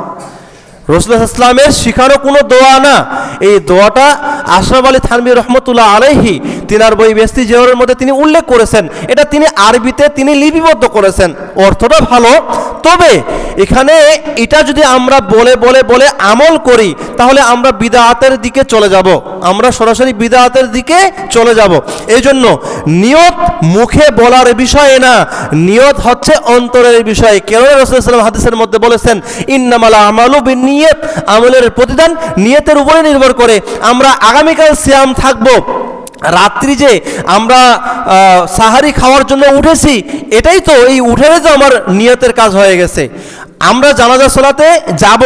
রাসূলুল্লাহ ইসলামের শিখানো কোনো দোয়া না। এই দোয়াটা আশরাফ আলী থানভী রহমতুল্লাহ আলাইহি তিনার বই বেহেশতি জেওরের মধ্যে তিনি উল্লেখ করেছেন। এটা তিনি আরবিতে তিনি লিপিবদ্ধ করেছেন, অর্থটা ভালো। তবে এখানে এটা যদি আমরা বলে বলে বলে আমল করি, তাহলে আমরা বিদআতের দিকে চলে যাব, আমরা সরাসরি বিদআতের দিকে চলে যাব। এই জন্য নিয়ত মুখে বলার বিষয় না, নিয়ত হচ্ছে অন্তরের বিষয়। কেন রাসূলুল্লাহ সাল্লাল্লাহু আলাইহি ওয়াসাল্লাম হাদিসের মধ্যে বলেছেন, ইন্নামাল আমালু বিন্নিয়াত, আমলের প্রতিদান নিয়তের উপরে নির্ভর করে। আমরা আগামীকাল সিয়াম থাকবো, রাত্রি যে আমরা সাহারি খাওয়ার জন্য উঠেছি, এটাই তো, এই উঠেই তো আমার নিয়তের কাজ হয়ে গেছে। আমরা জানাজা সালাতে যাব,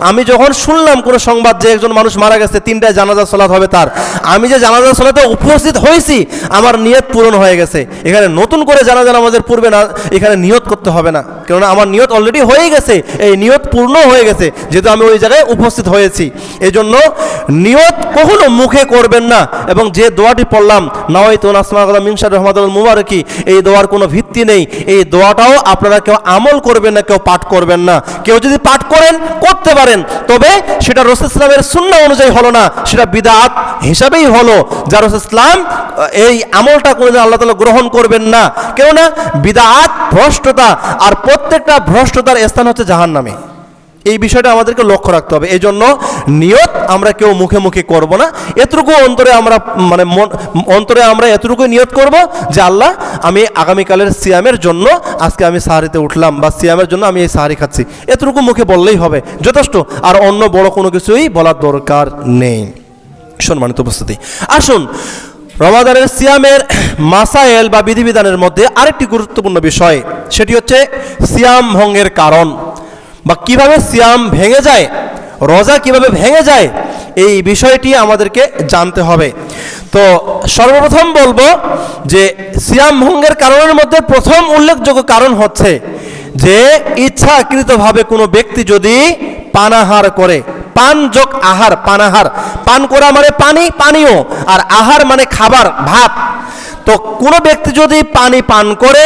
আমি যখন শুনলাম কোনো সংবাদ যে একজন মানুষ মারা গেছে, 3টায় জানাজা সালাত হবে তার, আমি যে জানাজা সালাতে উপস্থিত হয়েছি, আমার নিয়ত পূরণ হয়ে গেছে। এখানে নতুন করে জানাজা নামাজের পূর্বে না, এখানে নিয়ত করতে হবে না, কেননা আমার নিয়ত অলরেডি হয়ে গেছে, এই নিয়ত পূর্ণ হয়ে গেছে, যেহেতু আমি ওই জায়গায় উপস্থিত হয়েছি। এই জন্য নিয়ত কখনো মুখে করবেন না। এবং যে দোয়াটি পড়লাম, নাওয়াইতু আন আসমাগাদা মিন শাহরি রমাদানাল মুবারাকি, এই দোয়ার কোনো ভিত্তি নেই। এই দোয়াটাও আপনারা কেউ আমল করবেন না, কেউ পাঠ করবেন না। কেউ যদি পাঠ করেন, করতে পারেন, তবে সেটা রাসূল ইসলামের সুন্নাহ অনুযায়ী হলো না, সেটা বিদআত হিসাবেই হলো, যা রাসূল ইসলাম এই আমলটা কোনোদিন আল্লাহ তাআলা গ্রহণ করবেন না। কেননা বিদআত ভ্রষ্টতা, আর প্রত্যেকটা ভ্রষ্টতার স্থান হচ্ছে জাহান্নামে। এই বিষয়টা আমাদেরকে লক্ষ্য রাখতে হবে। এই জন্য নিয়ত আমরা কেউ মুখে মুখে করব না, এতটুকু অন্তরে আমরা অন্তরে আমরা এতটুকু নিয়ত করব যে আল্লাহ আমি আগামীকালের সিয়ামের জন্য আজকে আমি সাহারিতে উঠলাম, বা সিয়ামের জন্য আমি এই সাহারি খাচ্ছি, এতটুকু মুখে বললেই হবে, যথেষ্ট। আর অন্য বড় কোনো কিছুই বলার দরকার নেই। সম্মানিত উপস্থিতি, আসুন রমাদানের সিয়ামের মাসায়েল বা বিধিবিধানের মধ্যে আরেকটি গুরুত্বপূর্ণ বিষয়, সেটি হচ্ছে সিয়াম ভঙ্গের কারণ, বা কিভাবে সিয়াম ভেঙে যায়, রোজা কিভাবে ভেঙে যায়, এই বিষয়টি আমাদেরকে জানতে হবে। তো সর্বপ্রথম বলবো যে সিয়াম ভঙ্গের কারণের মধ্যে প্রথম উল্লেখযোগ্য কারণ হচ্ছে যে ইচ্ছাকৃতভাবে কোনো ব্যক্তি যদি পানাহার করে, পান যোগ আহার, পানাহার, পান করা মানে পানি, পানীয়, আর আহার মানে খাবার, ভাত। তো কোনো ব্যক্তি যদি পানি পান করে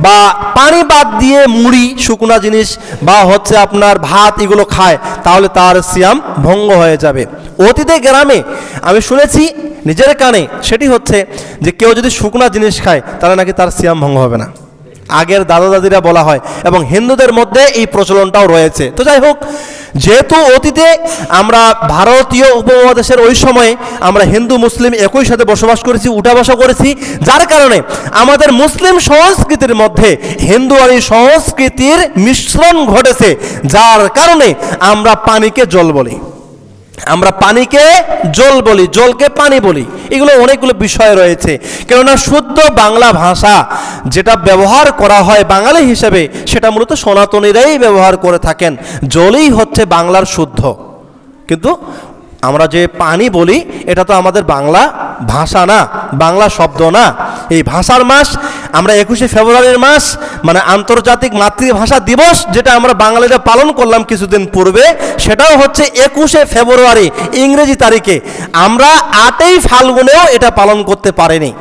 বা পানি বাদ দিয়ে মুড়ি, শুকনা জিনিস বা হচ্ছে আপনার ভাত এগুলো খায়, তাহলে তার সিয়াম ভঙ্গ হয়ে যাবে। অতীতে গ্রামে আমি শুনেছি নিজের কানে, সেটি হচ্ছে যে কেউ যদি শুকনা জিনিস খায় তাহলে নাকি তার সিয়াম ভঙ্গ হবে না। আগের দাদা দাদিরা বলা হয়, এবং হিন্দুদের মধ্যে এই প্রচলনটাও রয়েছে। তো যাই হোক, যেহেতু অতীতে আমরা ভারতীয় উপমহাদেশের ওই সময়ে আমরা হিন্দু মুসলিম একই সাথে বসবাস করেছি, উঠা বসা করেছি, যার কারণে আমাদের মুসলিম সংস্কৃতির মধ্যে হিন্দু আর এই সংস্কৃতির মিশ্রণ ঘটেছে, যার কারণে আমরা পানিকে জল বলি, আমরা পানিকে জল বলি, জলকে পানি বলি। এগুলো অনেকগুলো বিষয় রয়েছে, কেননা শুদ্ধ বাংলা ভাষা যেটা ব্যবহার করা হয় বাঙালি হিসেবে, সেটা মূলত সনাতনীরাই ব্যবহার করে থাকেন। জলই হচ্ছে বাংলার শুদ্ধ, কিন্তু আমরা যে পানি বলি এটা তো আমাদের বাংলা ভাষা না, বাংলা শব্দ না। এই ভাষার মাস আমরা 21শে ফেব্রুয়ারির মাস, মানে আন্তর্জাতিক মাতৃভাষা দিবস, যেটা আমরা বাঙালিরা পালন করলাম কিছুদিন পূর্বে, সেটাও হচ্ছে 21শে ফেব্রুয়ারি ইংরেজি তারিখে। আমরা 8ই ফাল্গুনেও এটা পালন করতে পারিনি,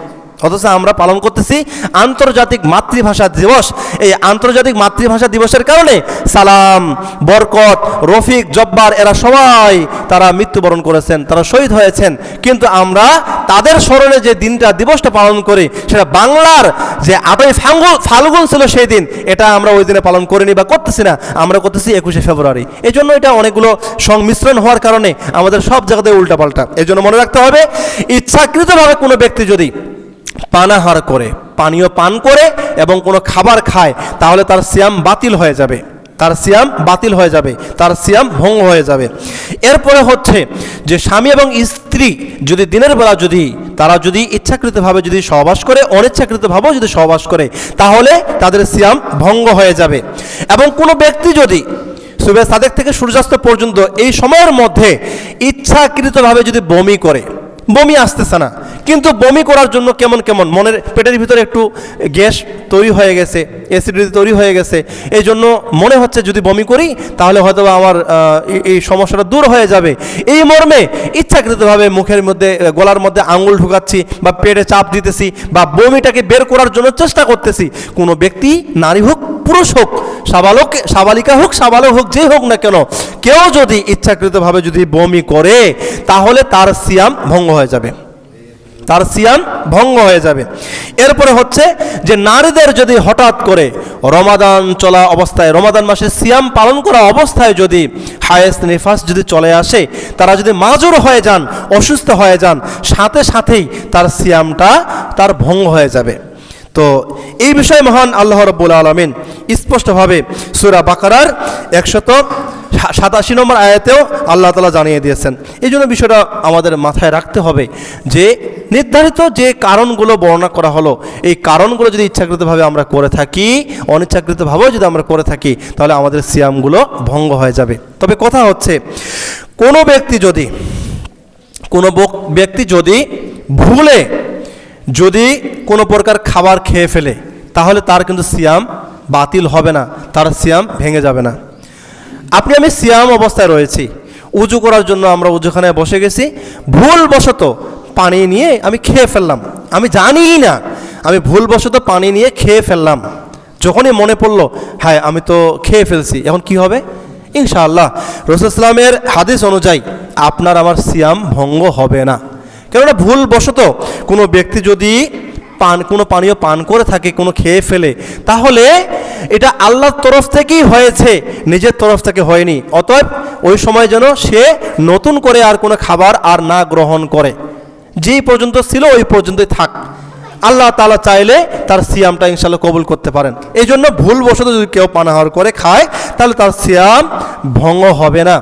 অথচ আমরা পালন করতেছি আন্তর্জাতিক মাতৃভাষা দিবস। এই আন্তর্জাতিক মাতৃভাষা দিবসের কারণে সালাম, বরকত, রফিক, জব্বার এরা সবাই তারা মৃত্যুবরণ করেছেন, তারা শহীদ হয়েছেন। কিন্তু আমরা তাদের স্মরণে যে দিনটা, দিবসটা পালন করি, সেটা বাংলার যে 8ই ফাল্গুন ছিল সেই দিন, এটা আমরা ওই দিনে পালন করিনি বা করতেছি না, আমরা করতেছি 21শে ফেব্রুয়ারি। এই জন্য এটা অনেকগুলো সংমিশ্রণ হওয়ার কারণে আমাদের সব জায়গাতে উল্টাপাল্টা। এই জন্য মনে রাখতে হবে, ইচ্ছাকৃতভাবে কোনো ব্যক্তি যদি পানাহার করে, পানীয় পান করে এবং কোনো খাবার খায়, তাহলে তার সিয়াম বাতিল হয়ে যাবে, তার সিয়াম বাতিল হয়ে যাবে, তার সিয়াম ভঙ্গ হয়ে যাবে। এরপরে হচ্ছে যে স্বামী এবং স্ত্রী যদি দিনের বেলা যদি তারা যদি ইচ্ছাকৃতভাবে যদি সহবাস করে, অনিচ্ছাকৃতভাবেও যদি সহবাস করে, তাহলে তাদের সিয়াম ভঙ্গ হয়ে যাবে। এবং কোনো ব্যক্তি যদি সুবে সাদেক থেকে সূর্যাস্ত পর্যন্ত এই সময়ের মধ্যে ইচ্ছাকৃতভাবে যদি বমি করে, বমি আসতেছে না, কিন্তু বমি করার জন্য কেমন কেমন মনের পেটের ভিতরে একটু গ্যাস তৈরি হয়ে গেছে, অ্যাসিডিটি তৈরি হয়ে গেছে, এই জন্য মনে হচ্ছে যদি বমি করি তাহলে হয়তো আমার এই সমস্যাটা দূর হয়ে যাবে, এই মর্মে ইচ্ছাকৃতভাবে মুখের মধ্যে, গলার মধ্যে আঙুল ঢুকাচ্ছি বা পেটে চাপ দিতেছি বা বমিটাকে বের করার জন্য চেষ্টা করতেছি। কোনো ব্যক্তি, নারী হোক পুরুষ হোক, সাবালিকা হোক সাবালক হোক, যেই হোক না কেন, কেউ যদি ইচ্ছাকৃতভাবে যদি বমি করে, তাহলে তার সিয়াম ভঙ্গ হয়ে যাবে, তার সিয়াম ভঙ্গ হয়ে যাবে। এরপরে হচ্ছে যে নারীদের যদি হঠাৎ করে রমাদান চলা অবস্থায়, রমাদান মাসে সিয়াম পালন করা অবস্থায় যদি হায়েস নিফাস যদি চলে আসে, তারা যদি মাজুর হয়ে যান, অসুস্থ হয়ে যান, সাথে সাথেই তার সিয়ামটা তার ভঙ্গ হয়ে যাবে। তো এই বিষয়ে মহান আল্লাহ রাব্বুল আলামিন স্পষ্টভাবে সূরা বাকারার 187 নম্বর আয়াতেও আল্লাহ তাআলা জানিয়ে দিয়েছেন। এই জন্য বিষয়টা আমাদের মাথায় রাখতে হবে যে নির্ধারিত যে কারণগুলো বর্ণনা করা হলো, এই কারণগুলো যদি ইচ্ছাকৃতভাবে আমরা করে থাকি, অনিচ্ছাকৃতভাবেও যদি আমরা করে থাকি, তাহলে আমাদের সিয়ামগুলো ভঙ্গ হয়ে যাবে। তবে কথা হচ্ছে, কোনো ব্যক্তি যদি ভুলে যদি কোনো প্রকার খাবার খেয়ে ফেলে, তাহলে তার কিন্তু সিয়াম বাতিল হবে না, তার সিয়াম ভেঙে যাবে না। আপনি আমি সিয়াম অবস্থায় রয়েছি, উজু করার জন্য আমরা উজুখানায় বসে গেছি, ভুলবশত পানি নিয়ে আমি খেয়ে ফেললাম, আমি জানিই না, আমি ভুলবশত পানি নিয়ে খেয়ে ফেললাম। যখনই মনে পড়লো, হ্যাঁ আমি তো খেয়ে ফেলছি, এখন কি হবে? ইনশাআল্লাহ রাসূল সাল্লাল্লাহু আলাইহি হাদিস অনুযায়ী আপনার আমার সিয়াম ভঙ্গ হবে না। কেননা ভুলবশত কোনো ব্যক্তি যদি কোনো পানীয় পান করে থাকে, কোনো খেয়ে ফেলে, তাহলে এটা আল্লাহর তরফ থেকেই হয়েছে, নিজের তরফ থেকে হয়নি। অতএব ওই সময় যেন সে নতুন করে আর কোনো খাবার আর না গ্রহণ করে, যেই পর্যন্ত ছিল ওই পর্যন্তই থাক। আল্লাহ তাআলা চাইলে তার সিয়ামটা ইনশাআল্লাহ কবুল করতে পারেন। এই জন্য ভুলবশত যদি কেউ পানাহার করে খায় তাহলে তার সিয়াম ভঙ্গ হবে না।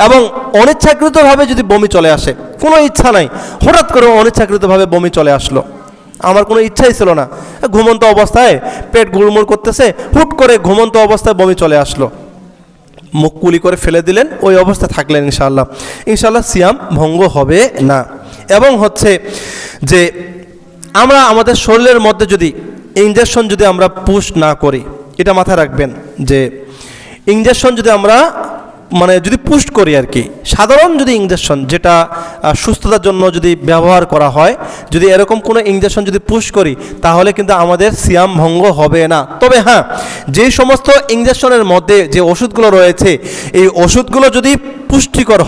এবং অনিচ্ছাকৃতভাবে যদি বমি চলে আসে, কোনো ইচ্ছা নাই, হঠাৎ করে অনিচ্ছাকৃতভাবে বমি চলে আসলো, আমার কোনো ইচ্ছাই ছিল না, ঘুমন্ত অবস্থায় পেট গুড়মুড় করতেছে, হুট করে ঘুমন্ত অবস্থায় বমি চলে আসলো, মুখ কুলি করে ফেলে দিলেন, ওই অবস্থায় থাকলেন, ইনশাআল্লাহ সিয়াম ভঙ্গ হবে না। এবং হচ্ছে যে আমরা আমাদের শরীরের মধ্যে যদি ইনজেকশন যদি আমরা পুশ না করি, এটা মাথায় রাখবেন যে ইনজেকশন যদি আমরা যদি পুশ করি আর কি, সাধারণ যদি ইনজেকশন যেটা সুস্থতার জন্য যদি ব্যবহার করা হয়, যদি এরকম কোনো ইনজেকশন যদি পুশ করি তাহলে কিন্তু আমাদের সিয়াম ভঙ্গ হবে না। তবে হ্যাঁ, যে সমস্ত ইনজেকশনের মধ্যে যে ওষুধগুলো রয়েছে এই ওষুধগুলো যদি পুষ্টিকর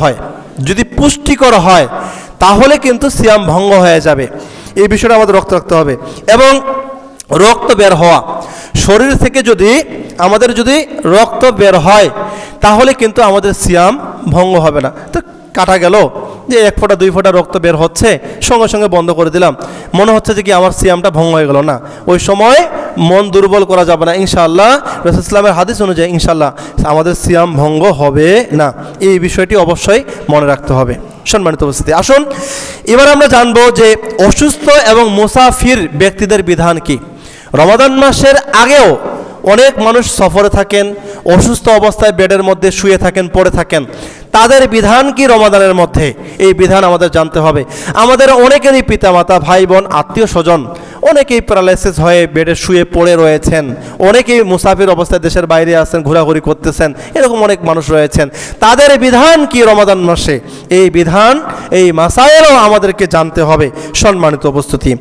হয় তাহলে কিন্তু সিয়াম ভঙ্গ হয়ে যাবে। এই বিষয়টা আমাদের রক্ত রাখতে হবে। এবং রক্ত বের হওয়া, শরীর থেকে যদি আমাদের রক্ত বের হয় তাহলে কিন্তু আমাদের সিয়াম ভঙ্গ হবে না। তো কাটা গেল যে 1 ফোঁটা 2 ফোঁটা রক্ত বের হচ্ছে, সঙ্গে সঙ্গে বন্ধ করে দিলাম, মনে হচ্ছে যে কি আমার সিয়ামটা ভঙ্গ হয়ে গেল না, ওই সময় মন দুর্বল করা যাবে না। ইনশাআল্লাহ রাসূল ইসলামের হাদিস অনুযায়ী ইনশাআল্লাহ আমাদের সিয়াম ভঙ্গ হবে না। এই বিষয়টি অবশ্যই মনে রাখতে হবে। সম্মানিত উপস্থিতি, আসুন এবার আমরা জানবো যে অসুস্থ এবং মুসাফির ব্যক্তিদের বিধান কি। রমাদান মাসের আগেও অনেক মানুষ সফরে থাকেন, অসুস্থ অবস্থায় বেডের মধ্যে শুয়ে থাকেন, পড়ে থাকেন, তাদের বিধান কি রমাদানের মধ্যে? এই বিধান আমাদের জানতে হবে। আমাদের অনেকেরই পিতামাতা, ভাই বোন, আত্মীয় স্বজন অনেকেই প্যারালাইসিস হয়ে বেডে শুয়ে পড়ে রয়েছেন, অনেকেই মুসাফির অবস্থায় দেশের বাইরে আছেন, ঘোরাঘুরি করতেছেন, এরকম অনেক মানুষ রয়েছেন। তাদের বিধান কি রমাদান মাসে? এই বিধান, এই মাসায়েলও আমাদেরকে জানতে হবে। সম্মানিত উপস্থিতি,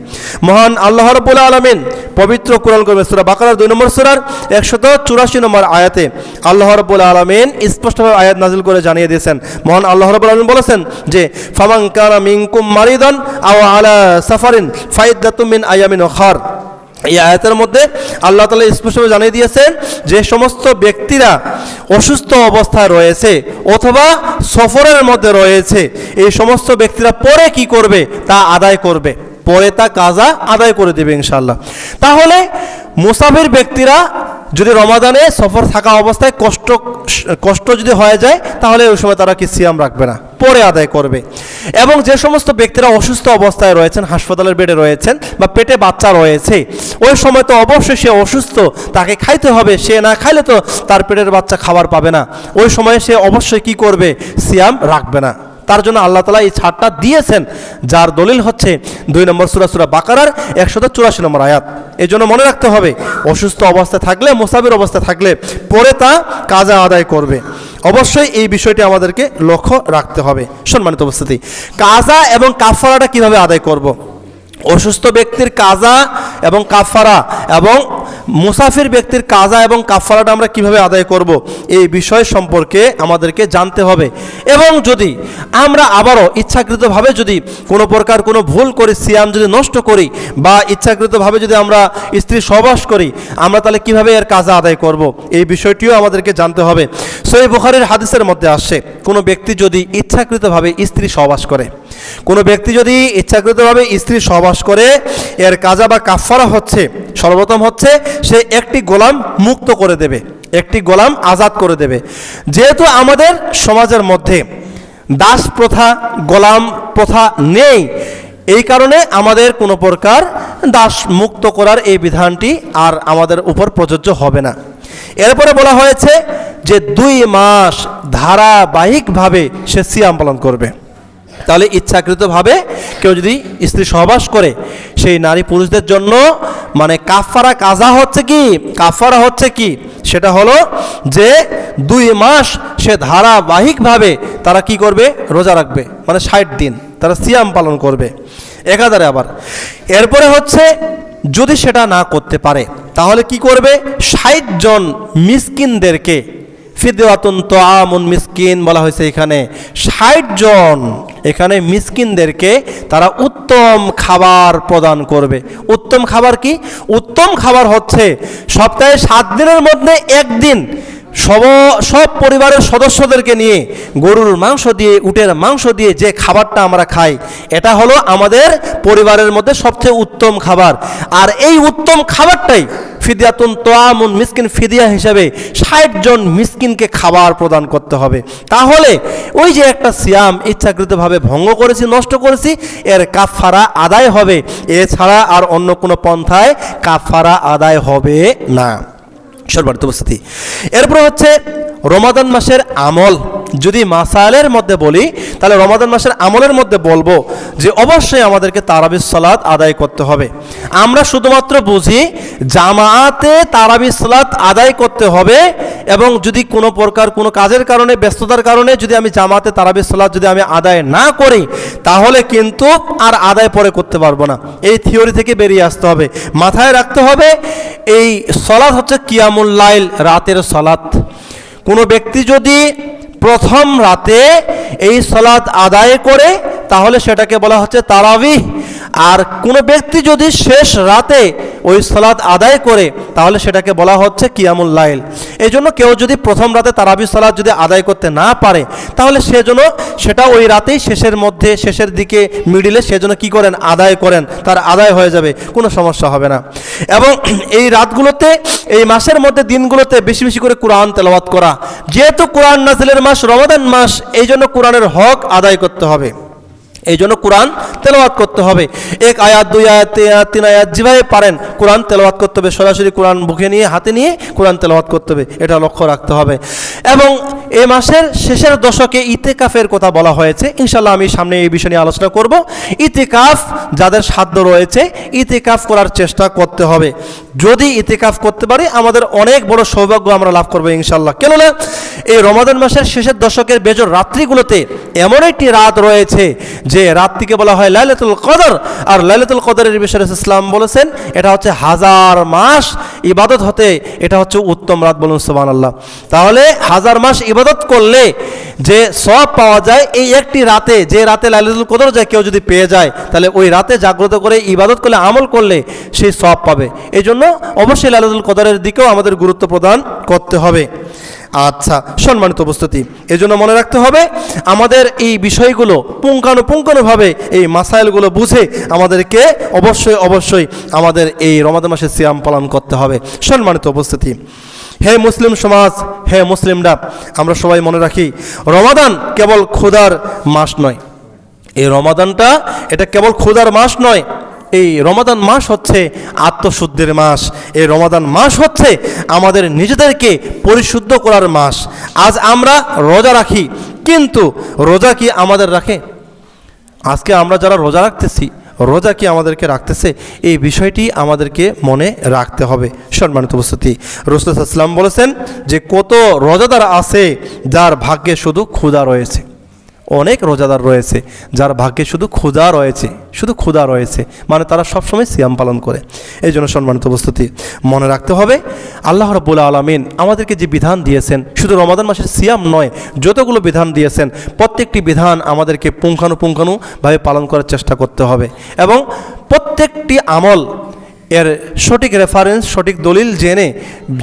মহান আল্লাহ রাব্বুল আলামিন পবিত্র কুরআন কারীমে সূরা বাকারার 2 নম্বর সূরার 184 নম্বর আয়াতে আল্লাহ রাব্বুল আলামিন স্পষ্টভাবে আয়াত নাযিল করে জানিয়ে দিয়েছেন। মহান আল্লাহ রাব্বুল আলামিন বলেছেন যে ফামান কানা মিনকুম মারিদান আও আলা সাফারিন ফাইদ্দাতুম মিন আয়ামিন উখর। এই আয়াতের মধ্যে আল্লাহ তাআলা স্পষ্টভাবে জানিয়ে দিয়েছেন যে সমস্ত ব্যক্তিরা অসুস্থ অবস্থায় রয়েছে অথবা সফরের মধ্যে রয়েছে, এই সমস্ত ব্যক্তিরা পরে কি করবে? তা আদায় করবে, পরে তা কাজা আদায় করে দেবে ইনশাআল্লাহ। তাহলে মুসাফির ব্যক্তিরা যদি রমাদানে সফর থাকা অবস্থায় কষ্ট যদি হয়ে যায় তাহলে ওই সময় তারা কি সিয়াম রাখবে না, পরে আদায় করবে। এবং যে সমস্ত ব্যক্তিরা অসুস্থ অবস্থায় রয়েছেন, হাসপাতালের বেডে রয়েছেন বা পেটে বাচ্চা রয়েছে, ওই সময় তো অবশ্যই সে অসুস্থ, তাকে খাইতে হবে, সে না খাইলে তো তার পেটের বাচ্চা খাবার পাবে না, ওই সময় সে অবশ্যই কি করবে? সিয়াম রাখবে না। তার জন্য আল্লাহ তাআলা এই ছাড়টা দিয়েছেন, যার দলিল হচ্ছে 2 নম্বর সূরা বাকারার 184 নম্বর আয়াত। এই জন্য মনে রাখতে হবে, অসুস্থ অবস্থায় থাকলে, মুসাফির অবস্থায় থাকলে পরে তা কাজা আদায় করবে। অবশ্যই এই বিষয়টি আমাদেরকে লক্ষ্য রাখতে হবে। সম্মানিত উপস্থিতি, কাজা এবং কাফারাটা কিভাবে আদায় করব? অসুস্থ ব্যক্তির কাজা এবং কাফারা এবং মুসাফির ব্যক্তির কাজা এবং কাফারাটা আমরা কিভাবে আদায় করব, এই বিষয় সম্পর্কে আমাদেরকে জানতে হবে। এবং যদি আমরা আবারও ইচ্ছাকৃতভাবে যদি কোনো প্রকার কোনো ভুল করি, সিয়াম যদি নষ্ট করি বা ইচ্ছাকৃতভাবে যদি আমরা স্ত্রী সহবাস করি, আমরা তাহলে কিভাবে এর কাজা আদায় করব, এই বিষয়টিও আমাদেরকে জানতে হবে। সহিহ বুখারীর হাদিসের মধ্যে আসছে, কোনো ব্যক্তি যদি ইচ্ছাকৃতভাবে স্ত্রী সহবাস করে, কোনো ব্যক্তি যদি ইচ্ছাকৃতভাবে স্ত্রী সহবাস করে, এর কাজা বা কাফারা হচ্ছে, সর্বপ্রথম হচ্ছে সে একটি গোলাম মুক্ত করে দেবে, একটি গোলাম আজাদ করে দেবে। যেহেতু আমাদের সমাজের মধ্যে দাস প্রথা, গোলাম প্রথা নেই, এই কারণে আমাদের কোনো প্রকার দাস মুক্ত করার এই বিধানটি আর আমাদের উপর প্রযোজ্য হবে না। এরপরে বলা হয়েছে যে 2 মাস ধারাবাহিকভাবে সে সিয়াম পালন করবে। তাহলে ইচ্ছাকৃতভাবে কেউ যদি স্ত্রী সহবাস করে, সেই নারী পুরুষদের জন্য কাফারা কাজা হচ্ছে কি, কাফারা হচ্ছে কি, সেটা হলো যে 2 মাস সে ধারাবাহিকভাবে তারা কি করবে? রোজা রাখবে, 60 দিন তারা সিয়াম পালন করবে একাধারে। আবার এরপরে হচ্ছে যদি সেটা না করতে পারে তাহলে কি করবে? 60 জন মিসকিনদেরকে ফিদওয়াতুন তুআমুন মিসকিন বলা হয়েছে এখানে ৬০ জন এখানে মিসকিনদেরকে তারা উত্তম খাবার প্রদান করবে। উত্তম খাবার কি? উত্তম খাবার হচ্ছে সপ্তাহে ৭ দিনের মধ্যে একদিন সব পরিবারের সদস্যদেরকে নিয়ে গরুর মাংস দিয়ে, উটের মাংস দিয়ে যে খাবারটা আমরা খাই, এটা হলো আমাদের পরিবারের মধ্যে সবচেয়ে উত্তম খাবার। আর এই উত্তম খাবারটাই ফিদিয়াতুন তুআমুন মিসকিন, ফিদিয়া হিসাবে ৬০ জন মিসকিনকে খাবার প্রদান করতে হবে। তাহলে ওই যে একটা সিয়াম ইচ্ছাকৃতভাবে ভঙ্গ করেছি, নষ্ট করেছি, এর কাফারা আদায় হবে। এছাড়া আর অন্য কোনো পন্থায় কাফারা আদায় হবে না। সম্মানিত উপস্থিতি, এরপর হচ্ছে রমাদান মাসের আমল। যদি মাসাইলের মধ্যে বলি তাহলে রমাদান মাসের আমলের মধ্যে বলবো যে অবশ্যই আমাদেরকে তারাবির সালাত আদায় করতে হবে। আমরা শুধুমাত্র বুঝি জামাতে তারাবির সালাত আদায় করতে হবে, এবং যদি কোনো প্রকার কোনো কাজের কারণে, ব্যস্ততার কারণে যদি আমি জামাতে তারাবির সালাত যদি আমি আদায় না করি, তাহলে কিন্তু আর আদায় পরে করতে পারবো না। এই থিওরি থেকে বেরিয়ে আসতে হবে। মাথায় রাখতে হবে এই সালাত হচ্ছে কিয়ামুল লাইল, রাতের সালাত। কোনো ব্যক্তি যদি প্রথম রাতে এই সালাত আদায় করে তাহলে সেটাকে বলা হচ্ছে তারাবিহ। আর কোনো ব্যক্তি যদি শেষ রাতে ওই সালাত আদায় করে তাহলে সেটাকে বলা হচ্ছে কিয়ামুল লাইল। এই জন্য কেউ যদি প্রথম রাতে তারাবিহ সালাত যদি আদায় করতে না পারে তাহলে সেজন্য সেটা ওই রাতেই শেষের মধ্যে, শেষের দিকে, মিডিলে সেজন্য কি করেন? আদায় করেন, তার আদায় হয়ে যাবে, কোনো সমস্যা হবে না। এবং এই রাতগুলোতে, এই মাসের মধ্যে, দিনগুলোতে বেশি বেশি করে কোরআন তেলাওয়াত করা। যেহেতু কোরআন নাজিলের মাস রমাদান মাস, এই জন্য কোরআনের হক আদায় করতে হবে, এই জন্য কোরআন তেলাওয়াত করতে হবে। 1 আয়াত 2 আয়াত 3 আয়াত যেভাবে পারেন কোরআন তেলাওয়াত করতে হবে। সরাসরি কোরআন বুকে নিয়ে, হাতে নিয়ে কোরআন তেলাওয়াত করতে হবে, এটা লক্ষ্য রাখতে হবে। এবং এই মাসের শেষের দশকে ইতিকাফের কথা বলা হয়েছে। ইনশাআল্লাহ আমি সামনে এই বিষয় নিয়ে আলোচনা করব। ইতিকাফ যাদের সাধ্য রয়েছে ইতিকাফ করার চেষ্টা করতে হবে। যদি ইতিকাফ করতে পারি আমাদের অনেক বড় সৌভাগ্য আমরা লাভ করবো ইনশাআল্লাহ। কেননা এই রমাদান মাসের শেষের দশকের বেজর রাত্রিগুলোতে এমন একটি রাত রয়েছে যে রাতটিকে বলা হয় লাইলাতুল কদর। আর লাইলাতুল কদরের বিষয়ে রাসূল ইসলাম বলেছেন এটা হচ্ছে 1000 মাস ইবাদত হতে এটা হচ্ছে উত্তম রাত। বলুন সুবহানাল্লাহ। তাহলে 1000 মাস ইবাদত করলে যে সওয়াব পাওয়া যায় এই একটি রাতে, যে রাতে লাইলাতুল কদর যায় কেউ যদি পেয়ে যায় তাহলে ওই রাতে জাগ্রত করে ইবাদত করলে, আমল করলে সেই সওয়াব পাবে। এই জন্য অবশ্যই লাইলাতুল কদরের দিকেও আমাদের গুরুত্ব প্রদান করতে হবে। আচ্ছা সম্মানিত উপস্থিতি, এজন্য মনে রাখতে হবে আমাদের এই বিষয়গুলো পুঙ্খানুপুঙ্খানুভাবে, এই মাসাইলগুলো বুঝে আমাদেরকে অবশ্যই আমাদের এই রমাদান মাসের সিয়াম পালন করতে হবে। সম্মানিত উপস্থিতি, হে মুসলিম সমাজ, হে মুসলিমরা, আমরা সবাই মনে রাখি রমাদান কেবল ক্ষুধার মাস নয়। এই রমাদানটা এটা কেবল ক্ষুধার মাস নয়। এই রমাদান মাস হচ্ছে আত্মশুদ্ধির মাস। এই রমাদান মাস হচ্ছে আমাদের নিজেদেরকে পরিশুদ্ধ করার মাস। আজ আমরা রোজা রাখি, কিন্তু রোজা কি আমাদের রাখে? আজকে আমরা যারা রোজা রাখতেছি, রোজা কি আমাদেরকে রাখতেছে? এই বিষয়টি আমাদেরকে মনে রাখতে হবে। সম্মানিত উপস্থিতি, রাসূল সাল্লাল্লাহু আলাইহি ওয়াসাল্লাম বলেছেন যে কত রোজাদার আছে যার ভাগ্যে শুধু ক্ষুধা রয়েছে। অনেক রোজাদার রয়েছে যার ভাগ্যে শুধু ক্ষুধা রয়েছে, মানে তারা সবসময় সিয়াম পালন করে। এই জন্য সম্মানিত উপস্থিতি মনে রাখতে হবে আল্লাহ রাব্বুল আলামিন আমাদেরকে যে বিধান দিয়েছেন, শুধু রমাদান মাসের সিয়াম নয়, যতগুলো বিধান দিয়েছেন প্রত্যেকটি বিধান আমাদেরকে পুঙ্খানুপুঙ্খানুভাবে পালন করার চেষ্টা করতে হবে। এবং প্রত্যেকটি আমল এর সঠিক রেফারেন্স, সঠিক দলিল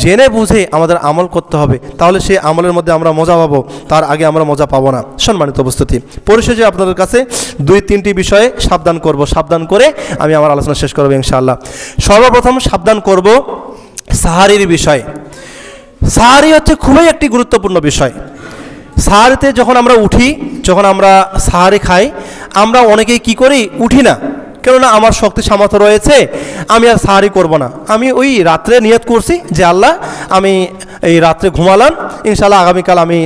জেনে বুঝে আমাদের আমল করতে হবে। তাহলে সেই আমলের মধ্যে আমরা মজা পাবো, তার আগে আমরা মজা পাবো না। সম্মানিত উপস্থিতি, পরিশেষে আপনাদের কাছে 2-3টি বিষয়ে সাবধান করে আমি আমার আলোচনা শেষ করবো ইনশাআল্লাহ। সর্বপ্রথম সাবধান করব সাহারির বিষয়। সাহারি হচ্ছে খুবই একটি গুরুত্বপূর্ণ বিষয়। সাহারিতে যখন আমরা উঠি, যখন আমরা সাহারি খাই, আমরা অনেকেই কি করি? উঠি না। কেননা আমার শক্তি সামর্থ্য রয়েছে, আমি আর সাহারি করব না, আমি ওই রাত্রে নিয়ত করছি যে আল্লাহ আমি এই রাত্রে ঘুমালাম, ইনশাআল্লাহ আগামীকাল আমি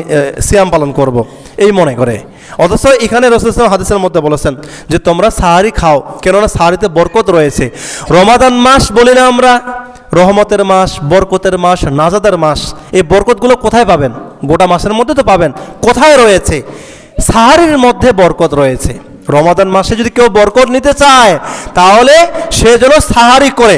সিয়াম পালন করব, এই মনে করে। অথচ এখানে রাসূল সাল্লাল্লাহু আলাইহি ওয়াসাল্লাম হাদিসের মধ্যে বলেছেন যে তোমরা সাহারি খাও, কেননা সাহারিতে বরকত রয়েছে। রমাদান মাস বলি না আমরা, রহমতের মাস, বরকতের মাস, নাজাতের মাস। এই বরকতগুলো কোথায় পাবেন? গোটা মাসের মধ্যে তো পাবেন। কোথায় রয়েছে? সাহারির মধ্যে বরকত রয়েছে। রমাদান মাসে যদি কেউ বরকত নিতে চায় তাহলে সে যেন সাহারি করে।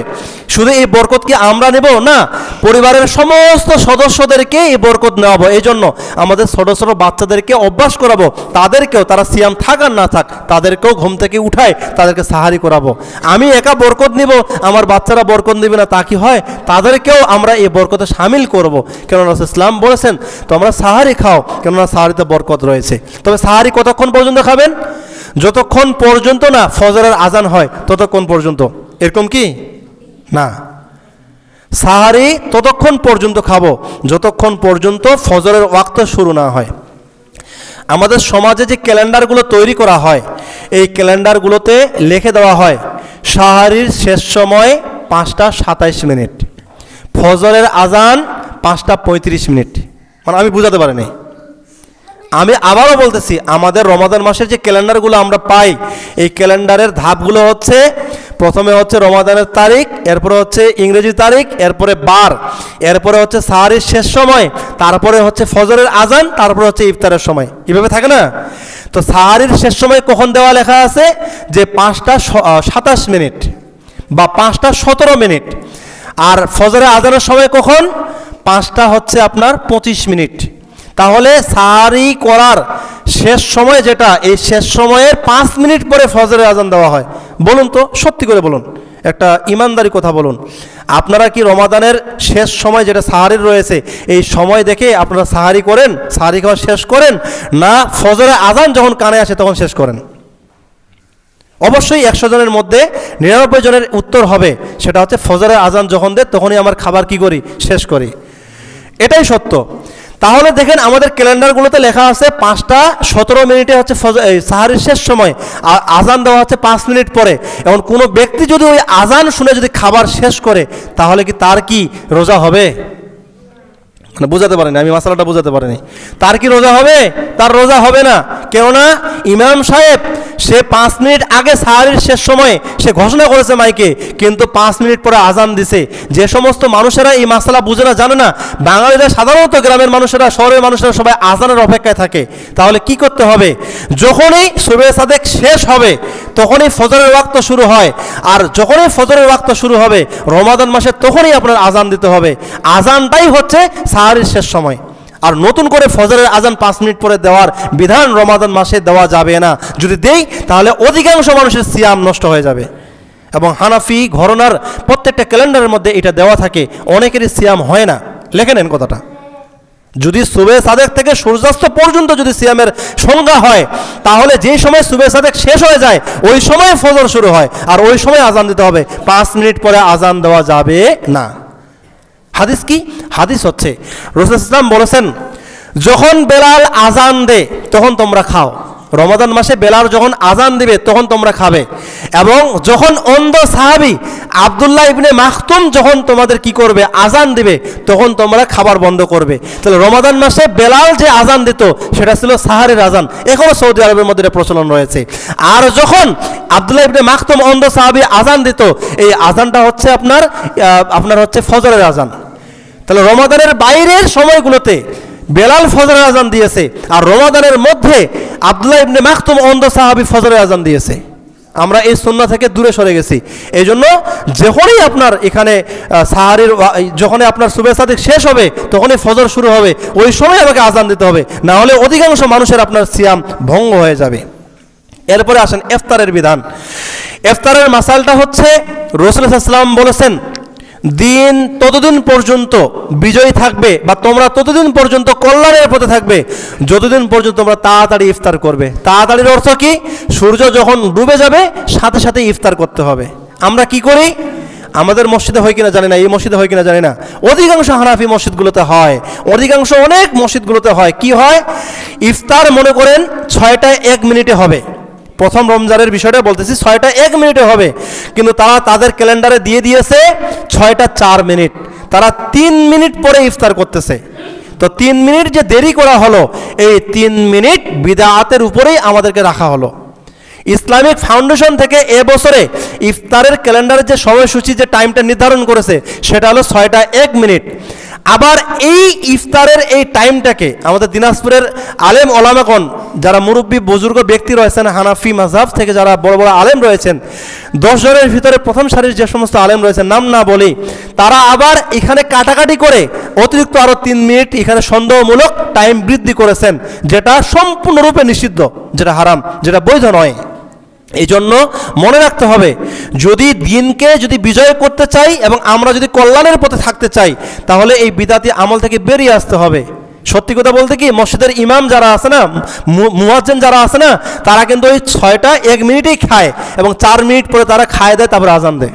শুধু এই বরকত কি আমরা নেব না, পরিবারের সমস্ত সদস্যদেরকে এই বরকত নেওয়াবো। এই জন্য আমাদের ছোটো ছোটো বাচ্চাদেরকে অভ্যাস করাবো, তাদেরকেও, তারা সিয়াম থাক আর না থাক, তাদেরকেও ঘুম থেকে উঠায় তাদেরকে সাহারি করাবো। আমি একা বরকত নিব, আমার বাচ্চারা বরকত নেবে না, তা কি হয়? তাদেরকেও আমরা এই বরকতে সামিল করব। কেননা ইসলাম বলেছেন তোমরা সাহারি খাও, কেননা সাহারিতে বরকত রয়েছে। তবে সাহারি কতক্ষণ পর্যন্ত খাবেন? যতক্ষণ পর্যন্ত না ফজরের আজান হয় ততক্ষণ পর্যন্ত। এরকম কি না, সাহারি ততক্ষণ পর্যন্ত খাবো যতক্ষণ পর্যন্ত ফজরের ওয়াক্ত শুরু না হয়। আমাদের সমাজে যে ক্যালেন্ডারগুলো তৈরি করা হয়, এই ক্যালেন্ডারগুলোতে লিখে দেওয়া হয় সাহারির শেষ সময় 5:27, ফজরের আজান 5:35। মানে আমি বুঝাতে পারিনি। আমি আবারও বলতেছি, আমাদের রমাদান মাসের যে ক্যালেন্ডারগুলো আমরা পাই, এই ক্যালেন্ডারের ধাপগুলো হচ্ছে, প্রথমে হচ্ছে রমাদানের তারিখ, এরপরে হচ্ছে ইংরেজি তারিখ, এরপরে বার, এরপরে হচ্ছে সাহারির শেষ সময়, তারপরে হচ্ছে ফজরের আজান, তারপরে হচ্ছে ইফতারের সময়। এভাবে থাকে না? তো সাহারির শেষ সময় কখন দেওয়া লেখা আছে যে 5:27 বা 5:17, আর ফজরের আজানের সময় কখন? 5:25। তাহলে সাহারি করার শেষ সময় যেটা, এই শেষ সময়ের 5 মিনিট পরে ফজরের আজান দেওয়া হয়। বলুন তো, সত্যি করে বলুন, একটা ইমানদারি কথা বলুন, আপনারা কি রমাদানের শেষ সময় যেটা সাহারির রয়েছে, এই সময় দেখে আপনারা সাহারি করেন, সাহারি খাওয়া শেষ করেন, না ফজরের আজান যখন কানে আসে তখন শেষ করেন? অবশ্যই 100 জনের মধ্যে 99 জনের উত্তর হবে সেটা হচ্ছে ফজরের আজান যখন দেয় তখনই আমার খাবার কি করি, শেষ করি। এটাই সত্য। তাহলে দেখেন আমাদের ক্যালেন্ডারগুলোতে লেখা আছে 5:17 হচ্ছে সাহারির শেষ সময়, আর আজান দেওয়া হচ্ছে 5 মিনিট পরে। এখন কোনো ব্যক্তি যদি ওই আজান শুনে যদি খাবার শেষ করে, তাহলে কি তার কি রোজা হবে? মানে বোঝাতে পারিনি, আমি মশলাটা বোঝাতে পারিনি। তার কি রোজা হবে? তার রোজা হবে না। কেননা ইমাম সাহেব সে 5 মিনিট আগে সাহারির শেষ সময়ে সে ঘোষণা করেছে মাইকে, কিন্তু 5 মিনিট পরে আজান দিছে। যে সমস্ত মানুষেরা এই মাসলা বুঝে না, জানে না, বাঙালিরা সাধারণত, গ্রামের মানুষেরা, শহরের মানুষেরা সবাই আজানের অপেক্ষায় থাকে। তাহলে কি করতে হবে? যখনই সুবে সাদেক শেষ হবে তখনই ফজরের ওয়াক্ত শুরু হয়, আর যখনই ফজরের ওয়াক্ত শুরু হবে রমাদান মাসে তখনই আপনার আজান দিতে হবে। আজানটাই হচ্ছে সাহারির শেষ সময়। আর নতুন করে ফজরের আজান 5 মিনিট পরে দেওয়ার বিধান রমাদান মাসে দেওয়া যাবে না। যদি দেই তাহলে অধিকাংশ মানুষের সিয়াম নষ্ট হয়ে যাবে। এবং হানাফি ঘরানার প্রত্যেকটা ক্যালেন্ডারের মধ্যে এটা দেওয়া থাকে, অনেকেরই সিয়াম হয় না। লেখে নেন কথাটা। যদি সুবে সাদেক থেকে সূর্যাস্ত পর্যন্ত যদি সিয়ামের সংজ্ঞা হয়, তাহলে যে সময় সুবে সাদেক শেষ হয়ে যায় ওই সময় ফজর শুরু হয়, আর ওই সময় আজান দিতে হবে। 5 মিনিট পরে আজান দেওয়া যাবে না। হাদিস কি? হাদিস হচ্ছে রাসূল ইসলাম বলেছেন, যখন বেলাল আজান দে তখন তোমরা খাও। রমাদান মাসে বেলাল যখন আজান দিবে তখন তোমরা খাবে। এবং যখন অন্ধ সাহাবী আব্দুল্লাহ ইবনে মাখতুম যখন তোমাদের কি করবে, আজান দিবে, তখন তোমরা খাবার বন্ধ করবে। তাহলে রমাদান মাসে বেলাল যে আজান দিত সেটা ছিল সাহারের আজান। এখনও সৌদি আরবের মধ্যে এটা প্রচলন রয়েছে। আর যখন আব্দুল্লাহ ইবনে মাখতুম অন্ধ সাহাবী আজান দিত, এই আজানটা হচ্ছে আপনার হচ্ছে ফজরের আজান। তাহলে রমাদানের বাইরের সময়গুলোতে বেলাল ফজরের আজান দিয়েছে, আর রমাদানের মধ্যে আব্দুল্লাহ ইবনে মাখতুম অন্ধ সাহাবী ফজরের আজান দিয়েছে। আমরা এই সুন্নাহ থেকে দূরে সরে গেছি। এই জন্য যখনই আপনার এখানে সাহারির, যখনই আপনার সুবে সাদেক শেষ হবে তখনই ফজর শুরু হবে, ওই সময় আমাকে আজান দিতে হবে, না হলে অধিকাংশ মানুষের আপনার সিয়াম ভঙ্গ হয়ে যাবে। এরপরে আসেন ইফতারের বিধান। ইফতারের মাসালটা হচ্ছে রাসূল সাল্লাল্লাহু আলাইহি ওয়াসাল্লাম বলেছেন, দিন ততদিন পর্যন্ত বিজয়ী থাকবে, বা তোমরা ততদিন পর্যন্ত কল্যাণের পথে থাকবে যতদিন পর্যন্ত তোমরা তাড়াতাড়ি ইফতার করবে। তাড়াতাড়ির অর্থ কি? সূর্য যখন ডুবে যাবে সাথে সাথে ইফতার করতে হবে। আমরা কি করি? আমাদের মসজিদে হয় কিনা জানি না, এই মসজিদে হয় কিনা জানি না, অধিকাংশ হানাফি মসজিদগুলোতে হয়, অধিকাংশ অনেক মসজিদগুলোতে হয়। কি হয়? ইফতার মনে করেন 6:01 হবে। প্রথম রমজানের বিষয়টা বলতেছি, 6:01 হবে, কিন্তু তারা তাদের ক্যালেন্ডারে দিয়ে দিয়েছে 6:04। তারা 3 মিনিট পরে ইফতার করতেছে। তো 3 মিনিট যে দেরি করা হলো, এই 3 মিনিট বিদআতের উপরেই আমাদেরকে রাখা হলো। ইসলামিক ফাউন্ডেশন থেকে এবছরে ইফতারের ক্যালেন্ডারের যে সময়সূচি, যে টাইমটা নির্ধারণ করেছে সেটা হলো 6:01। আবার এই ইফতারের এই টাইমটাকে আমাদের দিনাজপুরের আলেম ওলামাগণ, যারা মুরব্বী বুজুর্গ ব্যক্তি রয়েছেন হানাফি মাযহাব থেকে যারা বড় বড় আলেম রয়েছেন, 10 জনের ভিতরে প্রথম সারির যে সমস্ত আলেম রয়েছেন, নাম না বলি, তারা আবার এখানে কাটাকাটি করে অতিরিক্ত আরও 3 মিনিট এখানে সন্দেহমূলক টাইম বৃদ্ধি করেছেন, যেটা সম্পূর্ণরূপে নিষিদ্ধ, যেটা হারাম, যেটা বৈধ নয়। এই জন্য মনে রাখতে হবে, যদি দিনকে যদি বিজয় করতে চাই এবং আমরা যদি কল্যাণের পথে থাকতে চাই, তাহলে এই বিদাতি আমল থেকে বেরিয়ে আসতে হবে। সত্যি কথা বলতে কি, মসজিদের ইমাম যারা আছে না, মুয়াজ্জিন যারা আছে না, তারা কিন্তু ওই 6টা 1 মিনিটেই খায় এবং 4 মিনিট পরে তারা খায় দেয়, তারপরে আজান দেয়।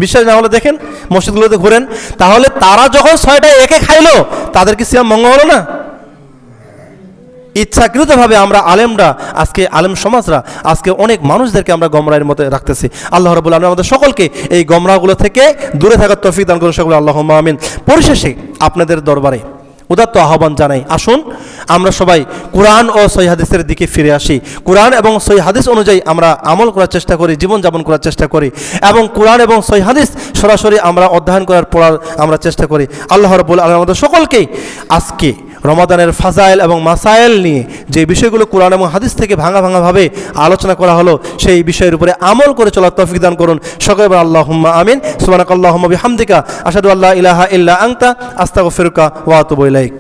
বিশ্বাস না হলে দেখেন, মসজিদগুলোতে ঘুরেন, তাহলে তারা যখন 6টা 1-এ খাইলো, তাদের কি সিয়াম ভঙ্গ হলো না? ইচ্ছাকৃতভাবে আমরা আলেমরা আজকে, আলেম সমাজরা আজকে অনেক মানুষদেরকে আমরা গমরাহের মধ্যে রাখতেছি। আল্লাহ রাব্বুল আলামিন আমাদের সকলকে এই গমরাহগুলো থেকে দূরে থাকার তৌফিক দান করুন, সকলে আল্লাহুম্মা আমিন। পরিশেষে আপনাদের দরবারে উদাত্ত আহ্বান জানাই, আসুন আমরা সবাই কোরআন ও সহিহ হাদিসের দিকে ফিরে আসি। কোরআন এবং সহিহ হাদিস অনুযায়ী আমরা আমল করার চেষ্টা করি, জীবনযাপন করার চেষ্টা করি, এবং কোরআন এবং সহিহ হাদিস সরাসরি আমরা অধ্যয়ন করার পড়ার আমরা চেষ্টা করি। আল্লাহ রাব্বুল আলামিন আমাদের সকলকেই আজকে রমাদানের ফাজাইল এবং মাসাইল নিয়ে যে বিষয়গুলো কোরআন এবং হাদিস থেকে ভাঙাভাবে আলোচনা করা হলো, সেই বিষয়ের উপরে আমল করে চলার তৌফিক দান করুন সকলে। আল্লাহুম্মা আমিন। সুবহানাকাল্লাহুম্মা বিহামদিকা আশহাদু আল্লা ইলাহা ইল্লা আনতা আস্তাগফিরুকা ওয়া আতুবু ইলাইক।